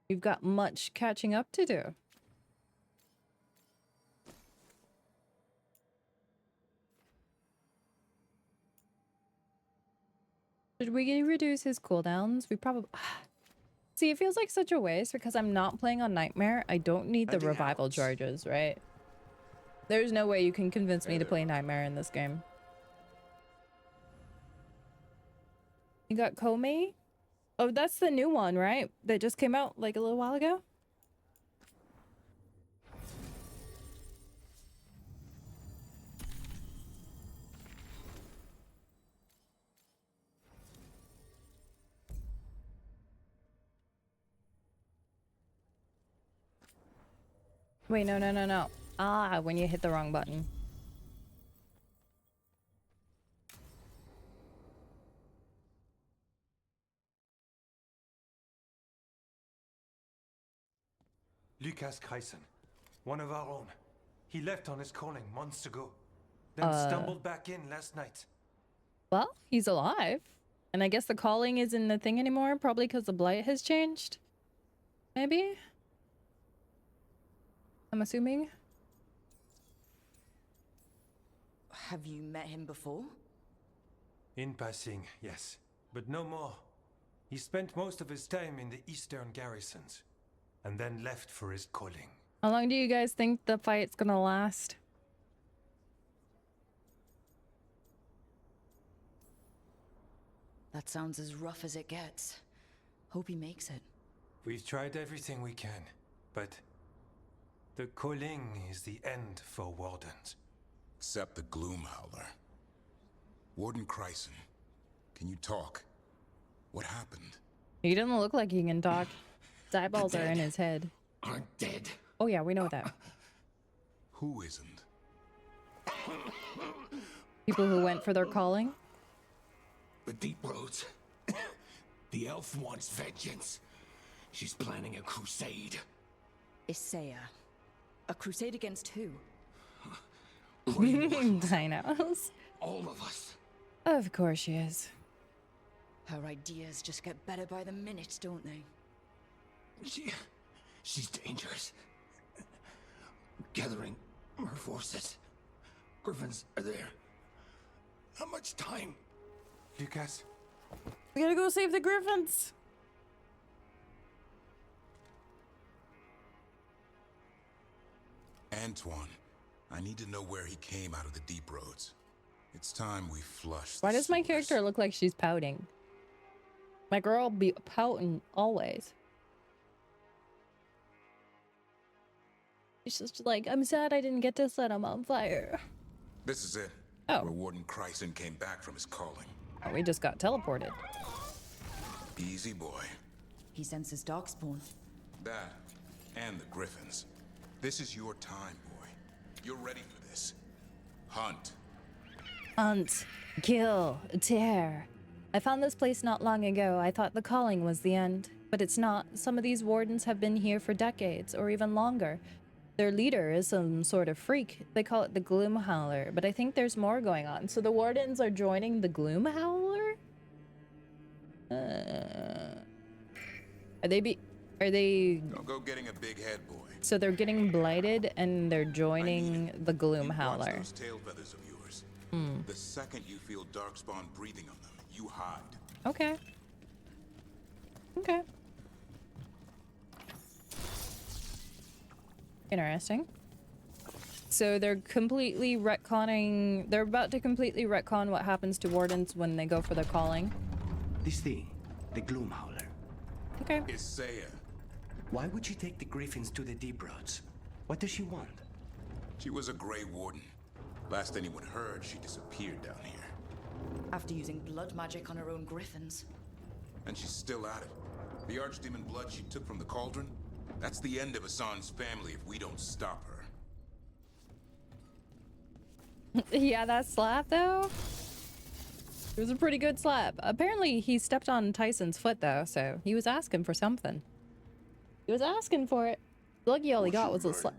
You've got much catching up to do. Should we reduce his cooldowns? We probably... See, it feels like such a waste because I'm not playing on Nightmare. I don't need the revival charges, right? There's no way you can convince me to play Nightmare in this game. You got Comey? Oh, that's the new one, right? That just came out like a little while ago? Wait, no. Ah, when you hit the wrong button. Lucas Kreisen, one of our own. He left on his calling months ago, then stumbled back in last night. Well, he's alive. And I guess the calling isn't a thing anymore, probably because the blight has changed. Maybe? I'm assuming. Have you met him before? In passing, yes, but no more. He spent most of his time in the eastern garrisons, and then left for his calling. How long do you guys think the fight's gonna last? That sounds as rough as it gets. Hope he makes it. We've tried everything we can, but the calling is the end for wardens. Except the Gloomhowler. Warden Kreisen, can you talk? What happened? He doesn't look like he can talk. His eyeballs are in his head. Aren't dead. Oh yeah, we know that. Who isn't? People who went for their calling? The Deep Roads. The elf wants vengeance. She's planning a crusade. Isaiah. A crusade against who? Dinos. All of us. Of course she is. Her ideas just get better by the minute, don't they? She's dangerous. Gathering her forces. Griffins are there. How much time? Lucas? We gotta go save the Griffins. Antoine, I need to know where he came out of the Deep Roads. It's time we flush. Why does my character look like she's pouting? My girl be pouting always. She's just like, I'm sad I didn't get to set him on fire. This is it. Oh. Where Warden Kreisen came back from his calling. Oh, we just got teleported. Easy boy. He senses darkspawn. That, and the Griffins. This is your time, boy. You're ready for this. Hunt. Hunt, kill, tear. I found this place not long ago. I thought the calling was the end, but it's not. Some of these wardens have been here for decades, or even longer. Their leader is some sort of freak. They call it the Gloomhowler, but I think there's more going on. So the wardens are joining the Gloomhowler? Are they... Don't go getting a big head, boy. So they're getting blighted and they're joining the Gloomhowler. Watch those tail feathers of yours. The second you feel darkspawn breathing on them, you hide. Okay. Okay. Interesting. So they're completely retconning... They're about to completely retcon what happens to wardens when they go for their calling. This thing, the Gloomhowler. Okay. Isaiah. Why would she take the Griffins to the Deep Roads? What does she want? She was a Grey Warden. Last anyone heard, she disappeared down here. After using blood magic on her own Griffins. And she's still at it. The Archdemon blood she took from the cauldron? That's the end of Hassan's family if we don't stop her. Yeah, that slap though. It was a pretty good slap. Apparently he stepped on Tyson's foot though, so he was asking for something. He was asking for it. Lucky all he got was a slap.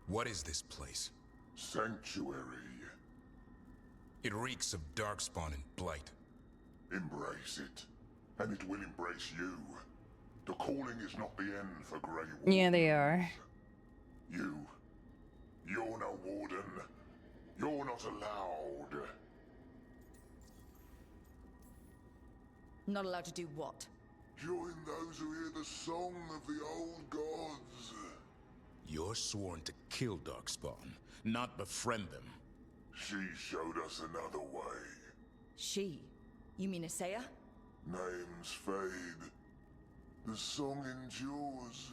What is this place? Sanctuary. It reeks of darkspawn and blight. Embrace it, and it will embrace you. The calling is not the end for Grey Wardens. Yeah, they are. You're no warden. You're not allowed. Not allowed to do what? Join those who hear the song of the old gods. You're sworn to kill Darkspawn, not befriend them. She showed us another way. She? You mean Isaiah? Names fade. The song endures.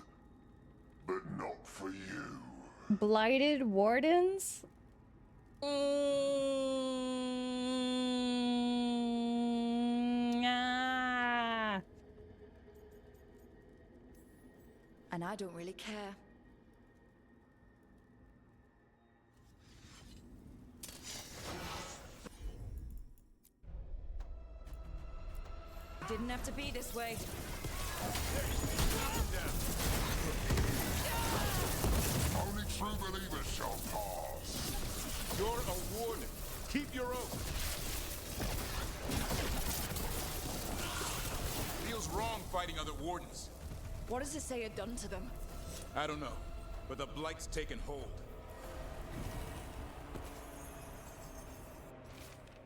But not for you. Blighted wardens? And I don't really care. Didn't have to be this way. Only true believers shall pass. You're a warden. Keep your oath. Feels wrong fighting other wardens. What has Isaiah done to them? I don't know, but the blight's taken hold.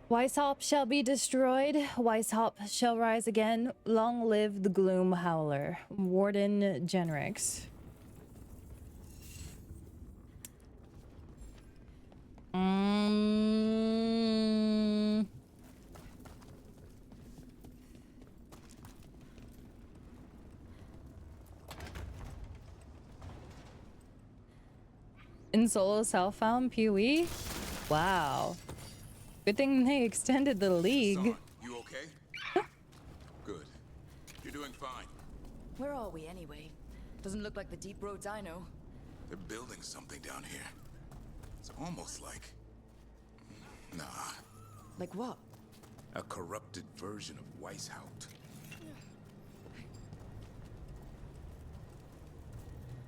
Weishaupt shall be destroyed. Weishaupt shall rise again. Long live the Gloom Howler. Warden Genrix. In solo self-found PoE? Wow. Good thing they extended the league. Son, you okay? Good. You're doing fine. Where are we anyway? Doesn't look like the deep roads I know. They're building something down here. It's almost like... Nah. Like what? A corrupted version of Weishaupt.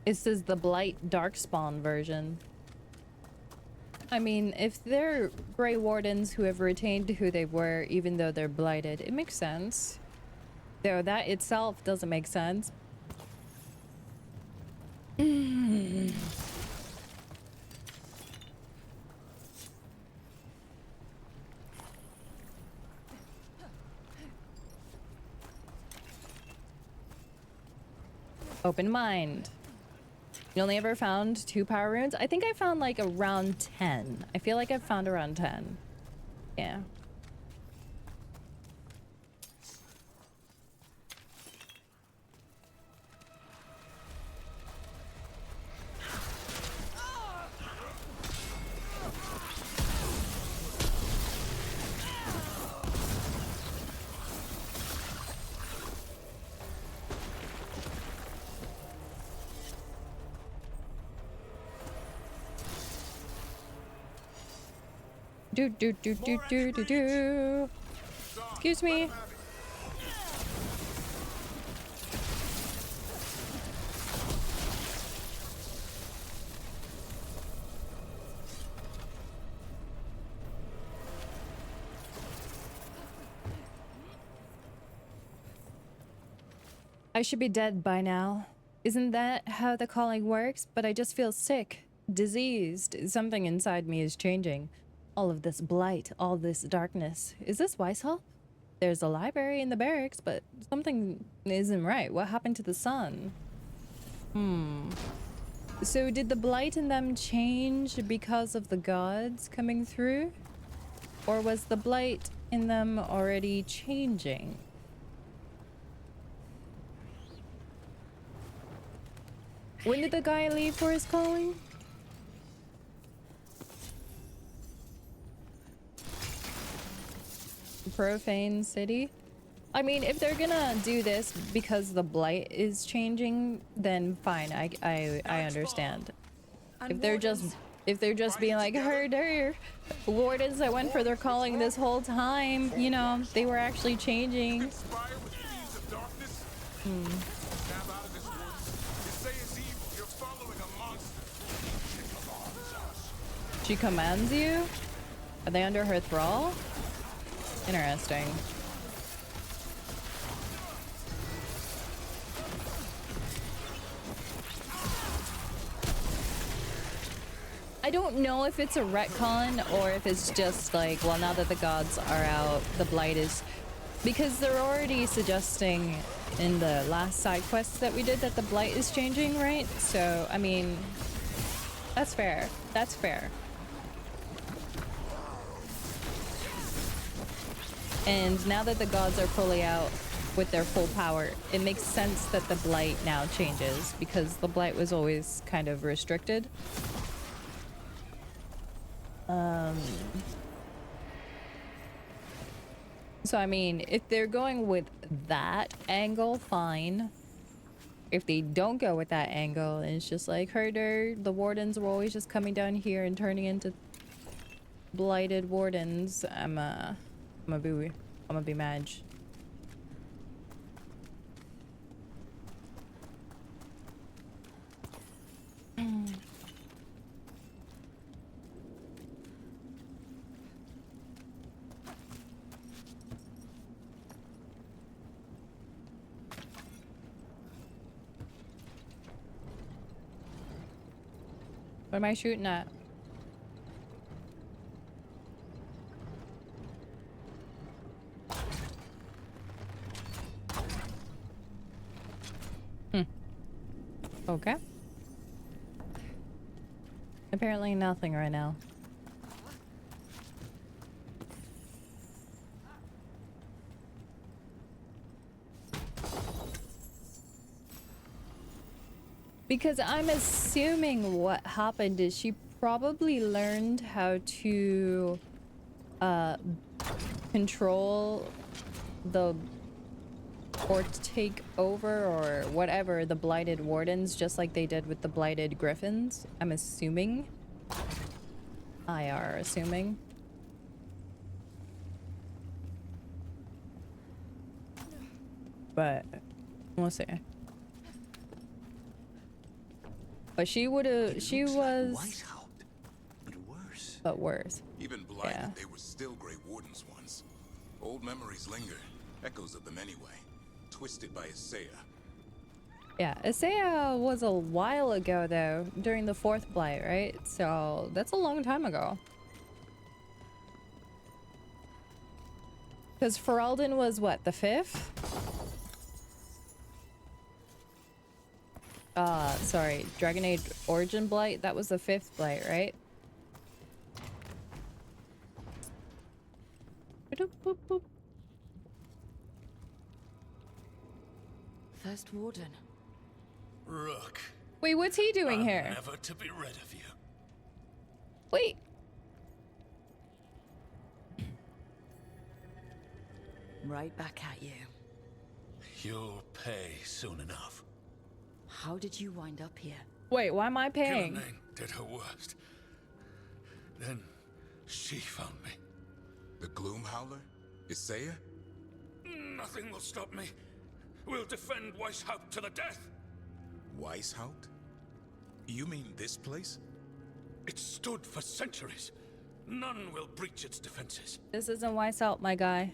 This is the Blight Darkspawn version. I mean, if they're Grey Wardens who have retained who they were, even though they're blighted, it makes sense. Though that itself doesn't make sense. Open mind. You only ever found 2 power runes? I think I found like around 10. I feel like I've found around 10. Yeah. Do. Excuse me. I should be dead by now. Isn't that how the calling works? But I just feel sick, diseased. Something inside me is changing. All of this blight, all this darkness. Is this Weishaupt? There's a library in the barracks, but something isn't right. What happened to the sun? So did the blight in them change because of the gods coming through? Or was the blight in them already changing? When did the guy leave for his calling? Profane city. I mean, if they're gonna do this because the blight is changing, then fine. I understand. If they're just being like, her wardens that went for their calling this whole time, you know, they were actually changing. She commands you? Are they under her thrall? Interesting. I don't know if it's a retcon or if it's just like, well, now that the gods are out, the blight is... Because they're already suggesting in the last side quests that we did that the blight is changing, right? So, I mean, that's fair. That's fair. And now that the gods are fully out with their full power, it makes sense that the blight now changes because the blight was always kind of restricted. So I mean, if they're going with that angle, fine. If they don't go with that angle, and it's just like herder, the wardens were always just coming down here and turning into blighted wardens. I'm gonna be mad. What am I shooting at? Okay. Apparently nothing right now. Because I'm assuming what happened is she probably learned how to control the or take over or whatever the blighted wardens, just like they did with the blighted griffins. I'm assuming. IR assuming. But we'll see. But she was but worse. But worse. Even blighted, Yeah. they were still Grey Wardens once. Old memories linger, echoes of them anyway. Twisted by Isaiah. Yeah, Isaiah was a while ago though, during the 4th blight, right? So that's a long time ago. Because Ferelden was what, the 5th? Sorry, Dragon Age Origin Blight, that was the 5th blight, right? Boop, boop, boop. First Warden. Rook. Wait, what's he doing I'm here? Never to be rid of you. Wait. Right back at you. You'll pay soon enough. How did you wind up here? Wait, why am I paying? Gillian did her worst. Then she found me. The Gloom Howler? Isaiah? Nothing will stop me. We'll defend Weishaupt to the death. Weishaupt? You mean this place? It stood for centuries. None will breach its defenses. This isn't Weishaupt, my guy.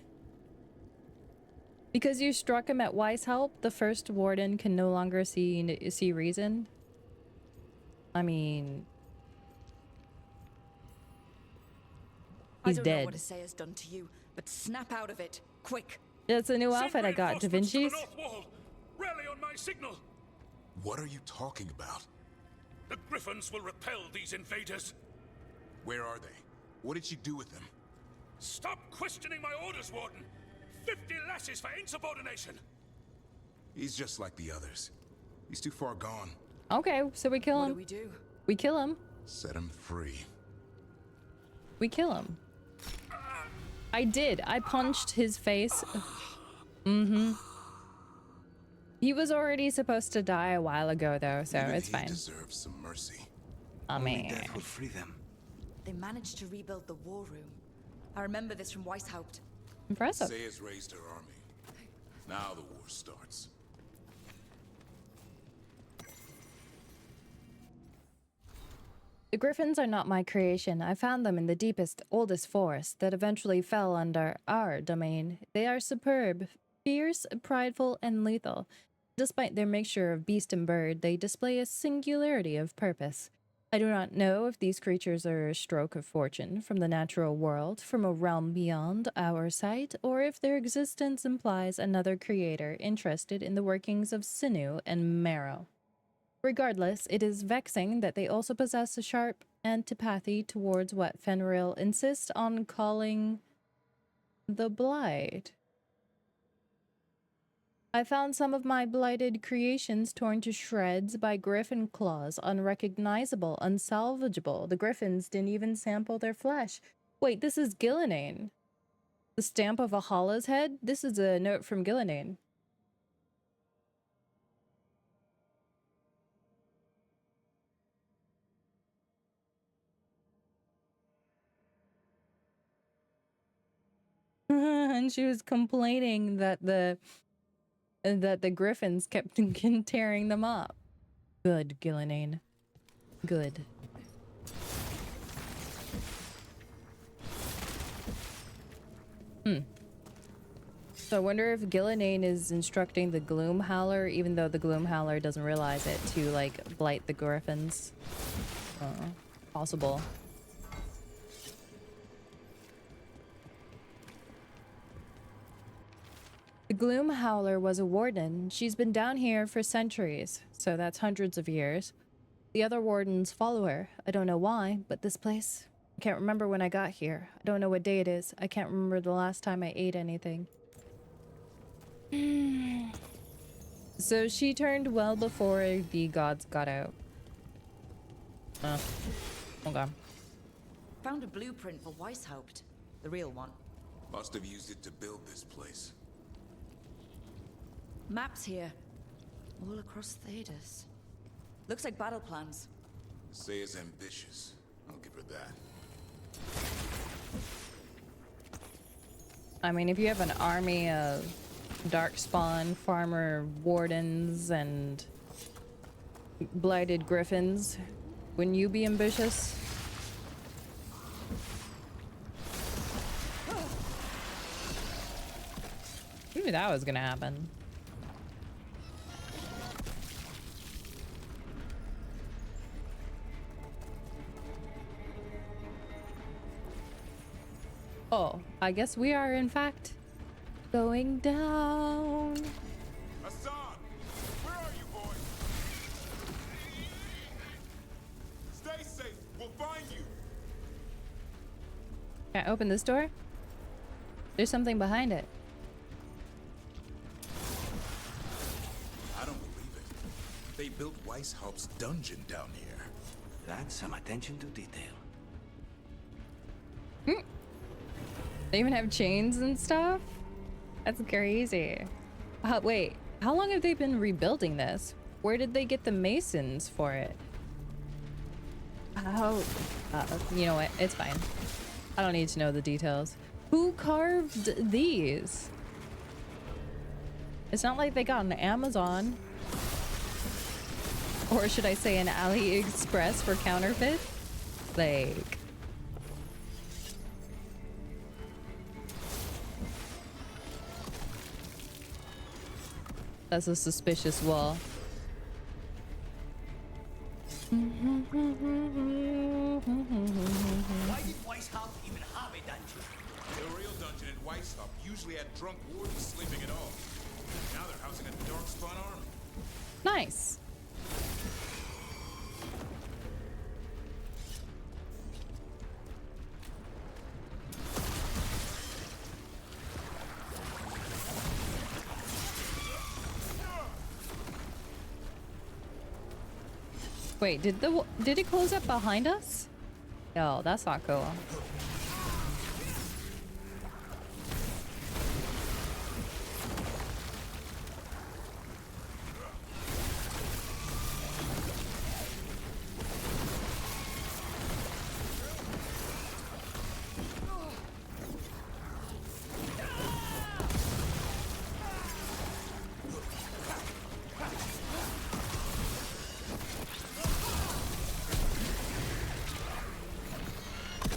Because you struck him at Weishaupt, the first warden can no longer see reason. I mean, he's I don't dead. know what Isaiah's done to you, but snap out of it, quick. That's a new outfit I got, Da Vinci's. Rally on my signal. What are you talking about? The Griffins will repel these invaders. Where are they? What did she do with them? Stop questioning my orders, Warden. 50 lashes for insubordination. He's just like the others. He's too far gone. Okay, so we kill him. What do? We kill him. Set him free. We kill him. I did. I punched his face. Mm-hmm. He was already supposed to die a while ago, though, so Even it's he fine. deserves some mercy. I mean, Death will free them. They managed to rebuild the war room. I remember this from Weishaupt. impressive. Isaiah's raised her army. Now the war starts. The griffins are not my creation. I found them in the deepest, oldest forest that eventually fell under our domain. They are superb, fierce, prideful, and lethal. Despite their mixture of beast and bird, they display a singularity of purpose. I do not know if these creatures are a stroke of fortune from the natural world, from a realm beyond our sight, or if their existence implies another creator interested in the workings of sinew and marrow. Regardless, it is vexing that they also possess a sharp antipathy towards what Fenrir insists on calling the Blight. I found some of my blighted creations torn to shreds by griffin claws, unrecognizable, unsalvageable. The griffins didn't even sample their flesh. Wait, this is Gillinane. The stamp of a Hala's head? This is a note from Gillinane. And she was complaining that the griffins kept tearing them up. Good, Gillinane. Good. So I wonder if Gillinane is instructing the Gloom Howler, even though the Gloom Howler doesn't realize it, to like blight the griffins. Possible. The Gloom Howler was a warden. She's been down here for centuries, so that's hundreds of years. The other wardens follow her. I don't know why, but this place... I can't remember when I got here. I don't know what day it is. I can't remember the last time I ate anything. So she turned well before the gods got out. Oh. Okay. Found a blueprint for Weishaupt. The real one. Must have used it to build this place. Maps here. All across Thedas. Looks like battle plans. Say is ambitious. I'll give her that. I mean, if you have an army of darkspawn, farmer wardens, and blighted griffins, wouldn't you be ambitious? Who knew that was gonna happen? Oh, I guess we are in fact going down. Hassan! Where are you, boy? Stay safe. We'll find you. Can I open this door? There's something behind it. I don't believe it. They built Weishaupt's dungeon down here. That's some attention to detail. They even have chains and stuff? That's crazy. Wait, how long have they been rebuilding this? Where did they get the masons for it? How? You know what? It's fine. I don't need to know the details. Who carved these? It's not like they got an Amazon. Or should I say an AliExpress for counterfeit? Like... That's a suspicious wall. Why did Weishaupt even have a dungeon? The real dungeon in Weishaupt usually had drunk wardens sleeping at all. Now they're housing a darkspawn army. Nice. Wait, did it close up behind us? Oh, that's not cool.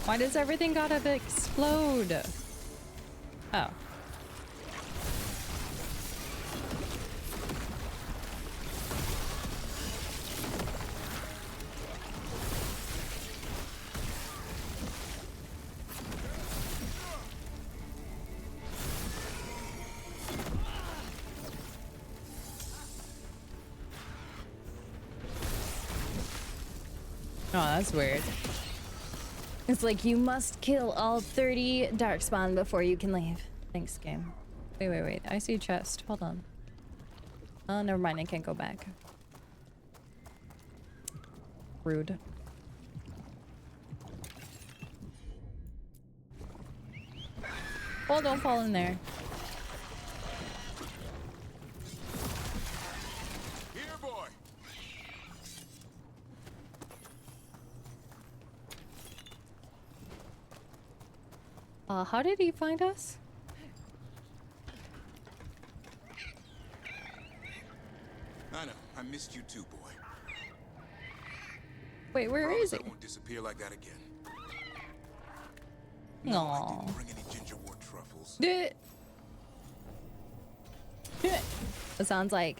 Why does everything gotta explode? Oh. Oh, that's weird. It's like you must kill all 30 darkspawn before you can leave. Thanks, game. Wait. I see a chest. Hold on. Oh, never mind. I can't go back. Rude. Oh, don't fall in there. How did he find us? I know. I missed you too, boy. Wait, where is he? I won't disappear like that again. No, I didn't bring any gingerwort truffles. It sounds like,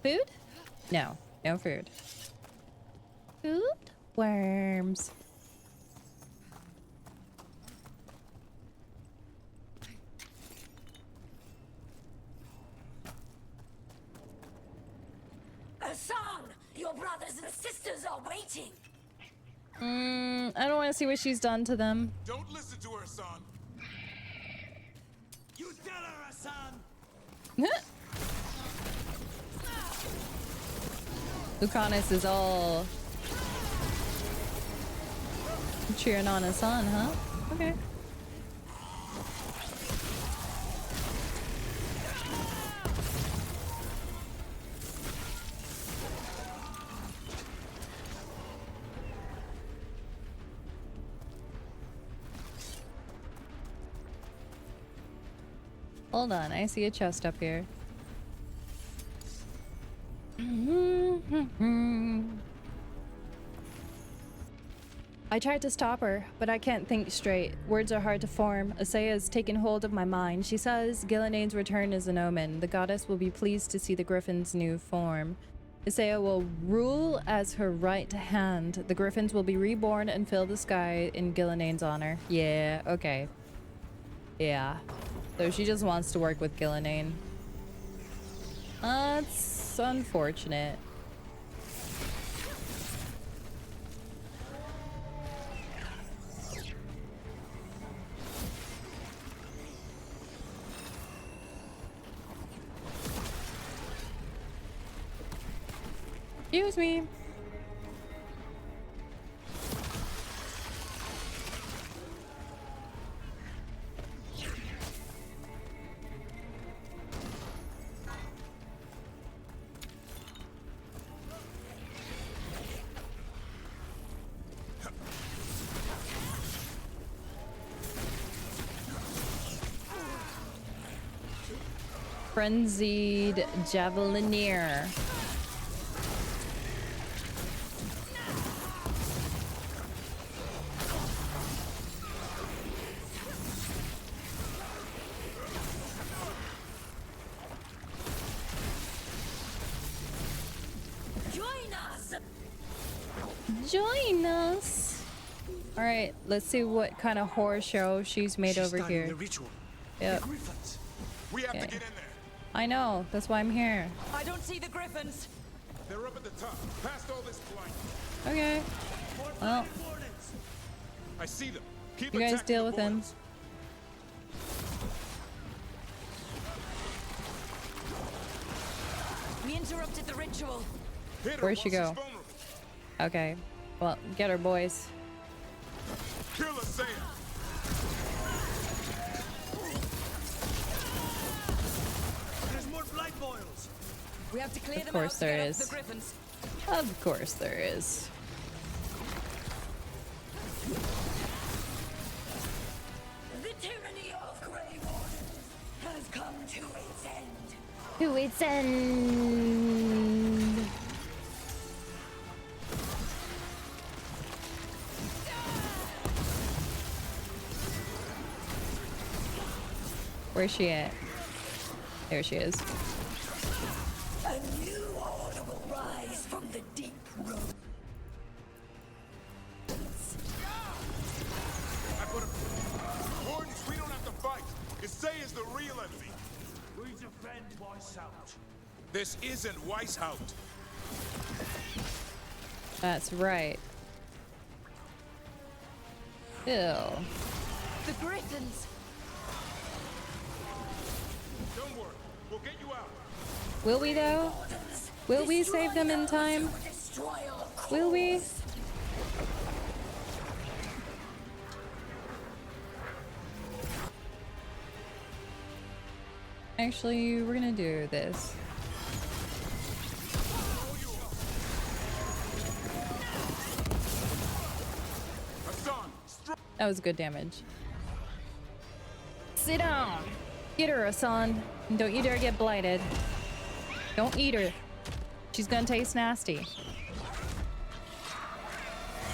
food? No, no food. Food? Worms. Hassan, your brothers and sisters are waiting. I don't want to see what she's done to them. Don't listen to her, Hassan. You tell her, Hassan. Lucanus is all cheering on his son, huh? Okay. Hold on, I see a chest up here. I tried to stop her, but I can't think straight. Words are hard to form. Asaya has taken hold of my mind. She says Gilneain's return is an omen. The goddess will be pleased to see the griffin's new form. Asaya will rule as her right hand. The griffins will be reborn and fill the sky in Gilneain's honor. Yeah, okay. Yeah. So she just wants to work with Gilneain. That's unfortunate. Excuse me. Frenzied Javelinier. Join us. All right, let's see what kind of horror show she's made over here. Yep. We have to Okay. get in there. I know. That's why I'm here. I don't see the griffins. They're up at the top, past all this blight. Okay. Well, I see them. Keep you guys attacking deal the with him. boys. We interrupted the ritual. Where'd she go? Okay. Well, get her, boys. Kill Asaya. There's more blight boils. We have to clear Of them out course to there get is. up the griffins. Of course there is. The tyranny of Grey Wardens has come to its end. To its end. Where's she at? There she is. A new order will rise from the deep road. Wardens, we don't have to fight. Isay is the real enemy. We defend Weishaupt. This isn't Weishaupt. That's right. Ew. The Griffins! Don't worry, we'll get you out. Will we though? Will we save them in time? Will we? Actually, we're gonna do this. That was good damage. Sit down! Get her, Hassan. Don't you dare get blighted. Don't eat her. She's gonna taste nasty.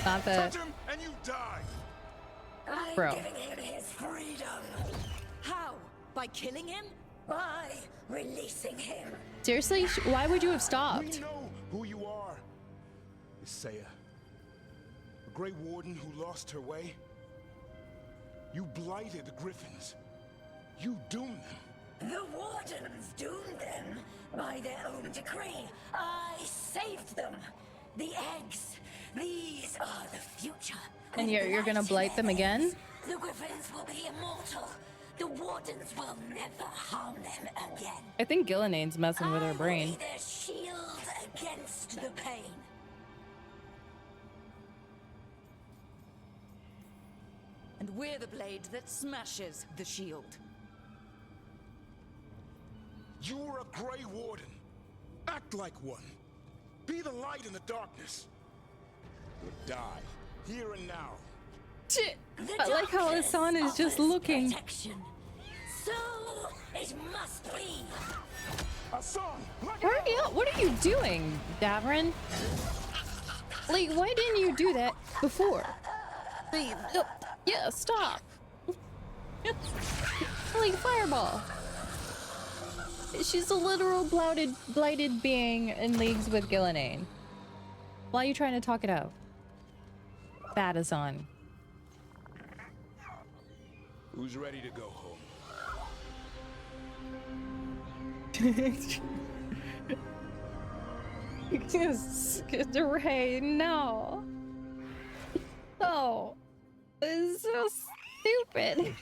Not that. Touch him and you die. I'm Bro. giving him his freedom. How? By killing him? By releasing him. Seriously? Why would you have We stopped? know who you are. Isaiah. A Grey Warden who lost her way. You blighted the Griffins. You doomed them. The Wardens doomed them by their own decree. I saved them. The eggs. These are the future. And With you're gonna blight blight in them their again? eggs, the Griffins will be immortal. The Wardens will never harm them again. I think Gillinane's messing with her I will brain. be their shield against the pain. And we're the blade that smashes the shield. You're a Grey Warden. Act like one. Be the light in the darkness. Or die, here and now. Shit. The I like how darkness Hassan is just offers looking. protection. So it must be. Hassan, Hurry up! What are you doing, Davrin? Like, why didn't you do that before? Like, yeah, stop. Like, fireball. She's a literal blighted being in leagues with Gillinane. Why are you trying to talk it out? That is on. Who's ready to go home? Yes, Ray, no. Oh, this is so stupid.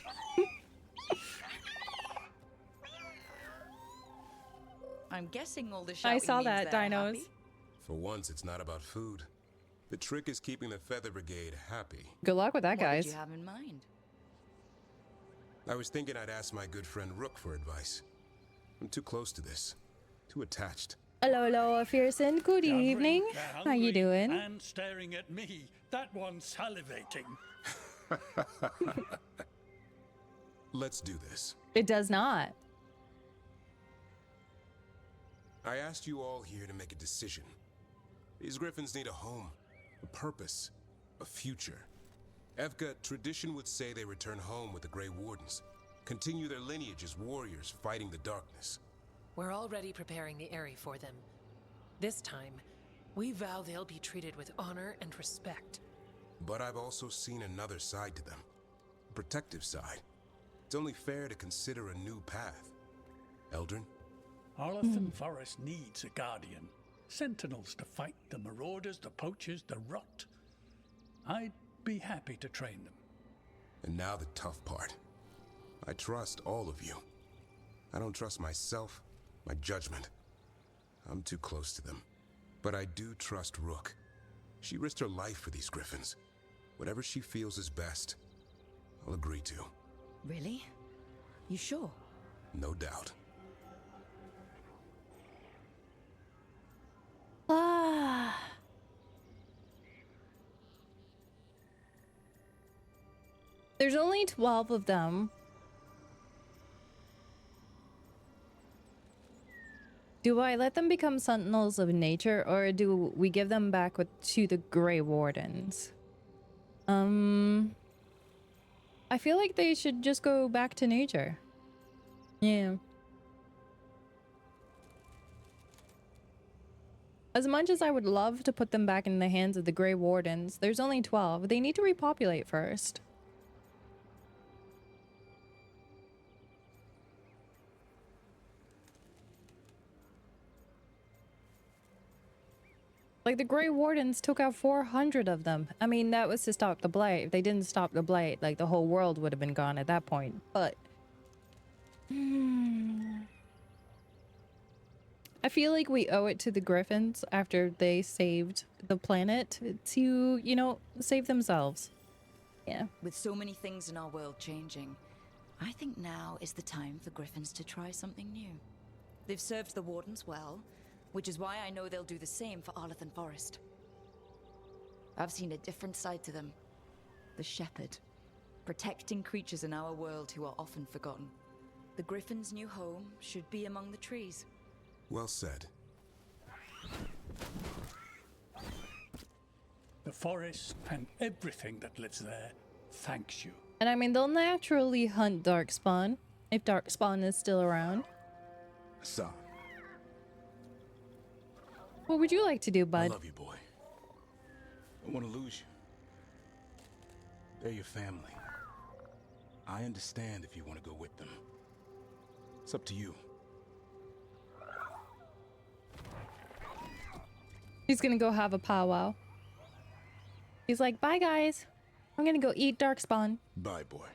I'm guessing all the I shouting saw means that, they're dinos. happy. For once, it's not about food. The trick is keeping the Feather Brigade happy. Good luck with that, What guys. did you have in mind? I was thinking I'd ask my good friend Rook for advice. I'm too close to this. Too attached. Hello, hello, Fearson. Good evening. How you doing? And staring at me. That one's salivating. Let's do this. It does not. I asked you all here to make a decision. These Griffins need a home, a purpose, a future. Evka, tradition would say they return home with the Grey Wardens, continue their lineage as warriors fighting the darkness. We're already preparing the Eyrie for them. This time, we vow they'll be treated with honor and respect. But I've also seen another side to them, a protective side. It's only fair to consider a new path. Eldrin? Arlathan Forest needs a guardian. Sentinels to fight the marauders, the poachers, the rot. I'd be happy to train them. And now the tough part. I trust all of you. I don't trust myself, my judgment. I'm too close to them. But I do trust Rook. She risked her life for these Griffins. Whatever she feels is best, I'll agree to. Really? You sure? No doubt. Ah. There's only 12 of them. Do I let them become sentinels of nature, or do we give them back to the Grey Wardens? I feel like they should just go back to nature. Yeah. As much as I would love to put them back in the hands of the Grey Wardens, there's only 12. They need to repopulate first. Like, the Grey Wardens took out 400 of them. I mean, that was to stop the blight. If they didn't stop the blight, like, the whole world would have been gone at that point. But... I feel like we owe it to the Griffins after they saved the planet to, you know, save themselves. Yeah. With so many things in our world changing, I think now is the time for Griffins to try something new. They've served the Wardens well, which is why I know they'll do the same for Arlathan Forest. I've seen a different side to them. The Shepherd, protecting creatures in our world who are often forgotten. The Griffin's new home should be among the trees. Well said. The forest and everything that lives there thanks you. And I mean, they'll naturally hunt Darkspawn, if Darkspawn is still around. Son. What would you like to do, bud? I love you, boy. I don't want to lose you. They're your family. I understand if you want to go with them. It's up to you. He's gonna go have a powwow. He's like, bye guys. I'm gonna go eat Darkspawn. Bye, boy.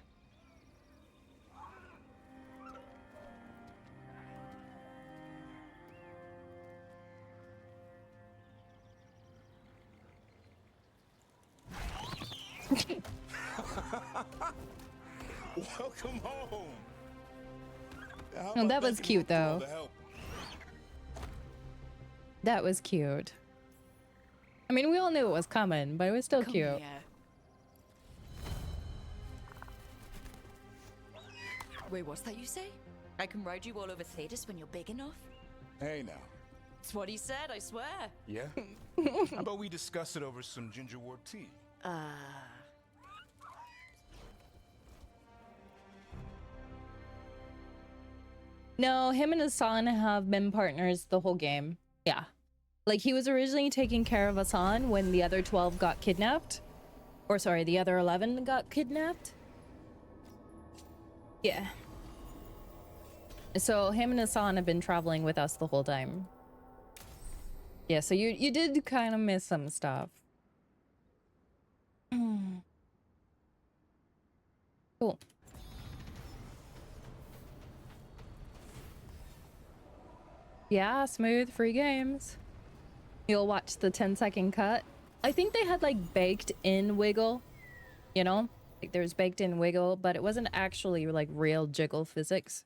Welcome home. No, that was cute though. That was cute. I mean, we all knew it was coming, but it was still cute. Here. Wait, what's that you say? I can ride you all over Thetis when you're big enough? Hey now. It's what he said, I swear. Yeah? How about we discuss it over some gingerwort tea? No, him and Hassan have been partners the whole game. Yeah. Like, he was originally taking care of Hassan when the other 12 got kidnapped. Or sorry, the other 11 got kidnapped. Yeah. So him and Hassan have been traveling with us the whole time. Yeah, so you did kind of miss some stuff. Cool. Yeah, smooth, free games. You'll watch the 10-second cut. I think they had like baked in wiggle, you know? Like there's baked in wiggle, but it wasn't actually like real jiggle physics.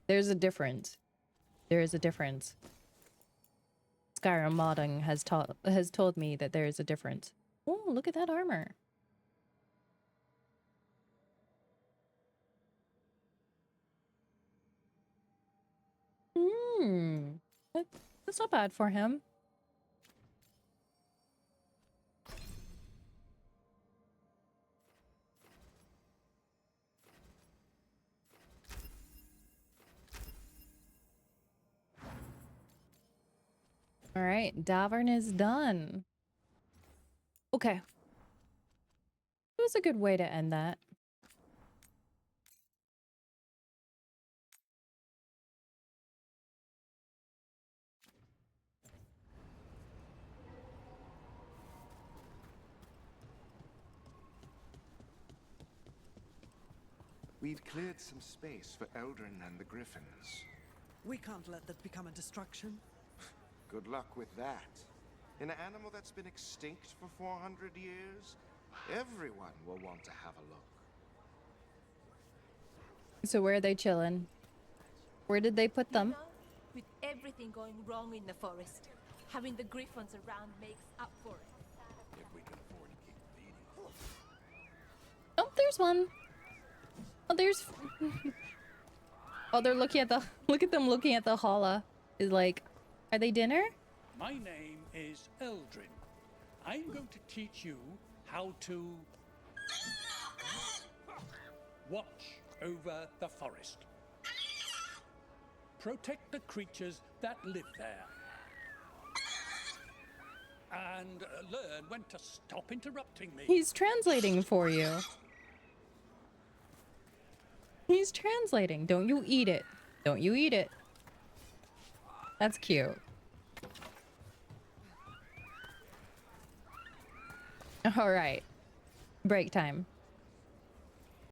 There's a difference. There is a difference. Skyrim modding has told me that there is a difference. Oh, look at that armor. That's not bad for him. All right, Davern is done. Okay. It was a good way to end that. We've cleared some space for Eldrin and the Griffins. We can't let that become a distraction. Good luck with that. An animal that's been extinct for 400 years? Everyone will want to have a look. So where are they chilling? Where did they put them? With everything going wrong in the forest, having the Griffons around makes up for it. If we can afford to keep feeding. Oh, there's one. Oh, there's... Oh, they're looking at the... Look at them looking at the holla. Is like, are they dinner? My name is Eldrin. I'm going to teach you how to watch over the forest. protect the creatures that live there. And learn when to stop interrupting me. He's translating for you. He's translating. Don't you eat it. Don't you eat it. That's cute. All right. Break time.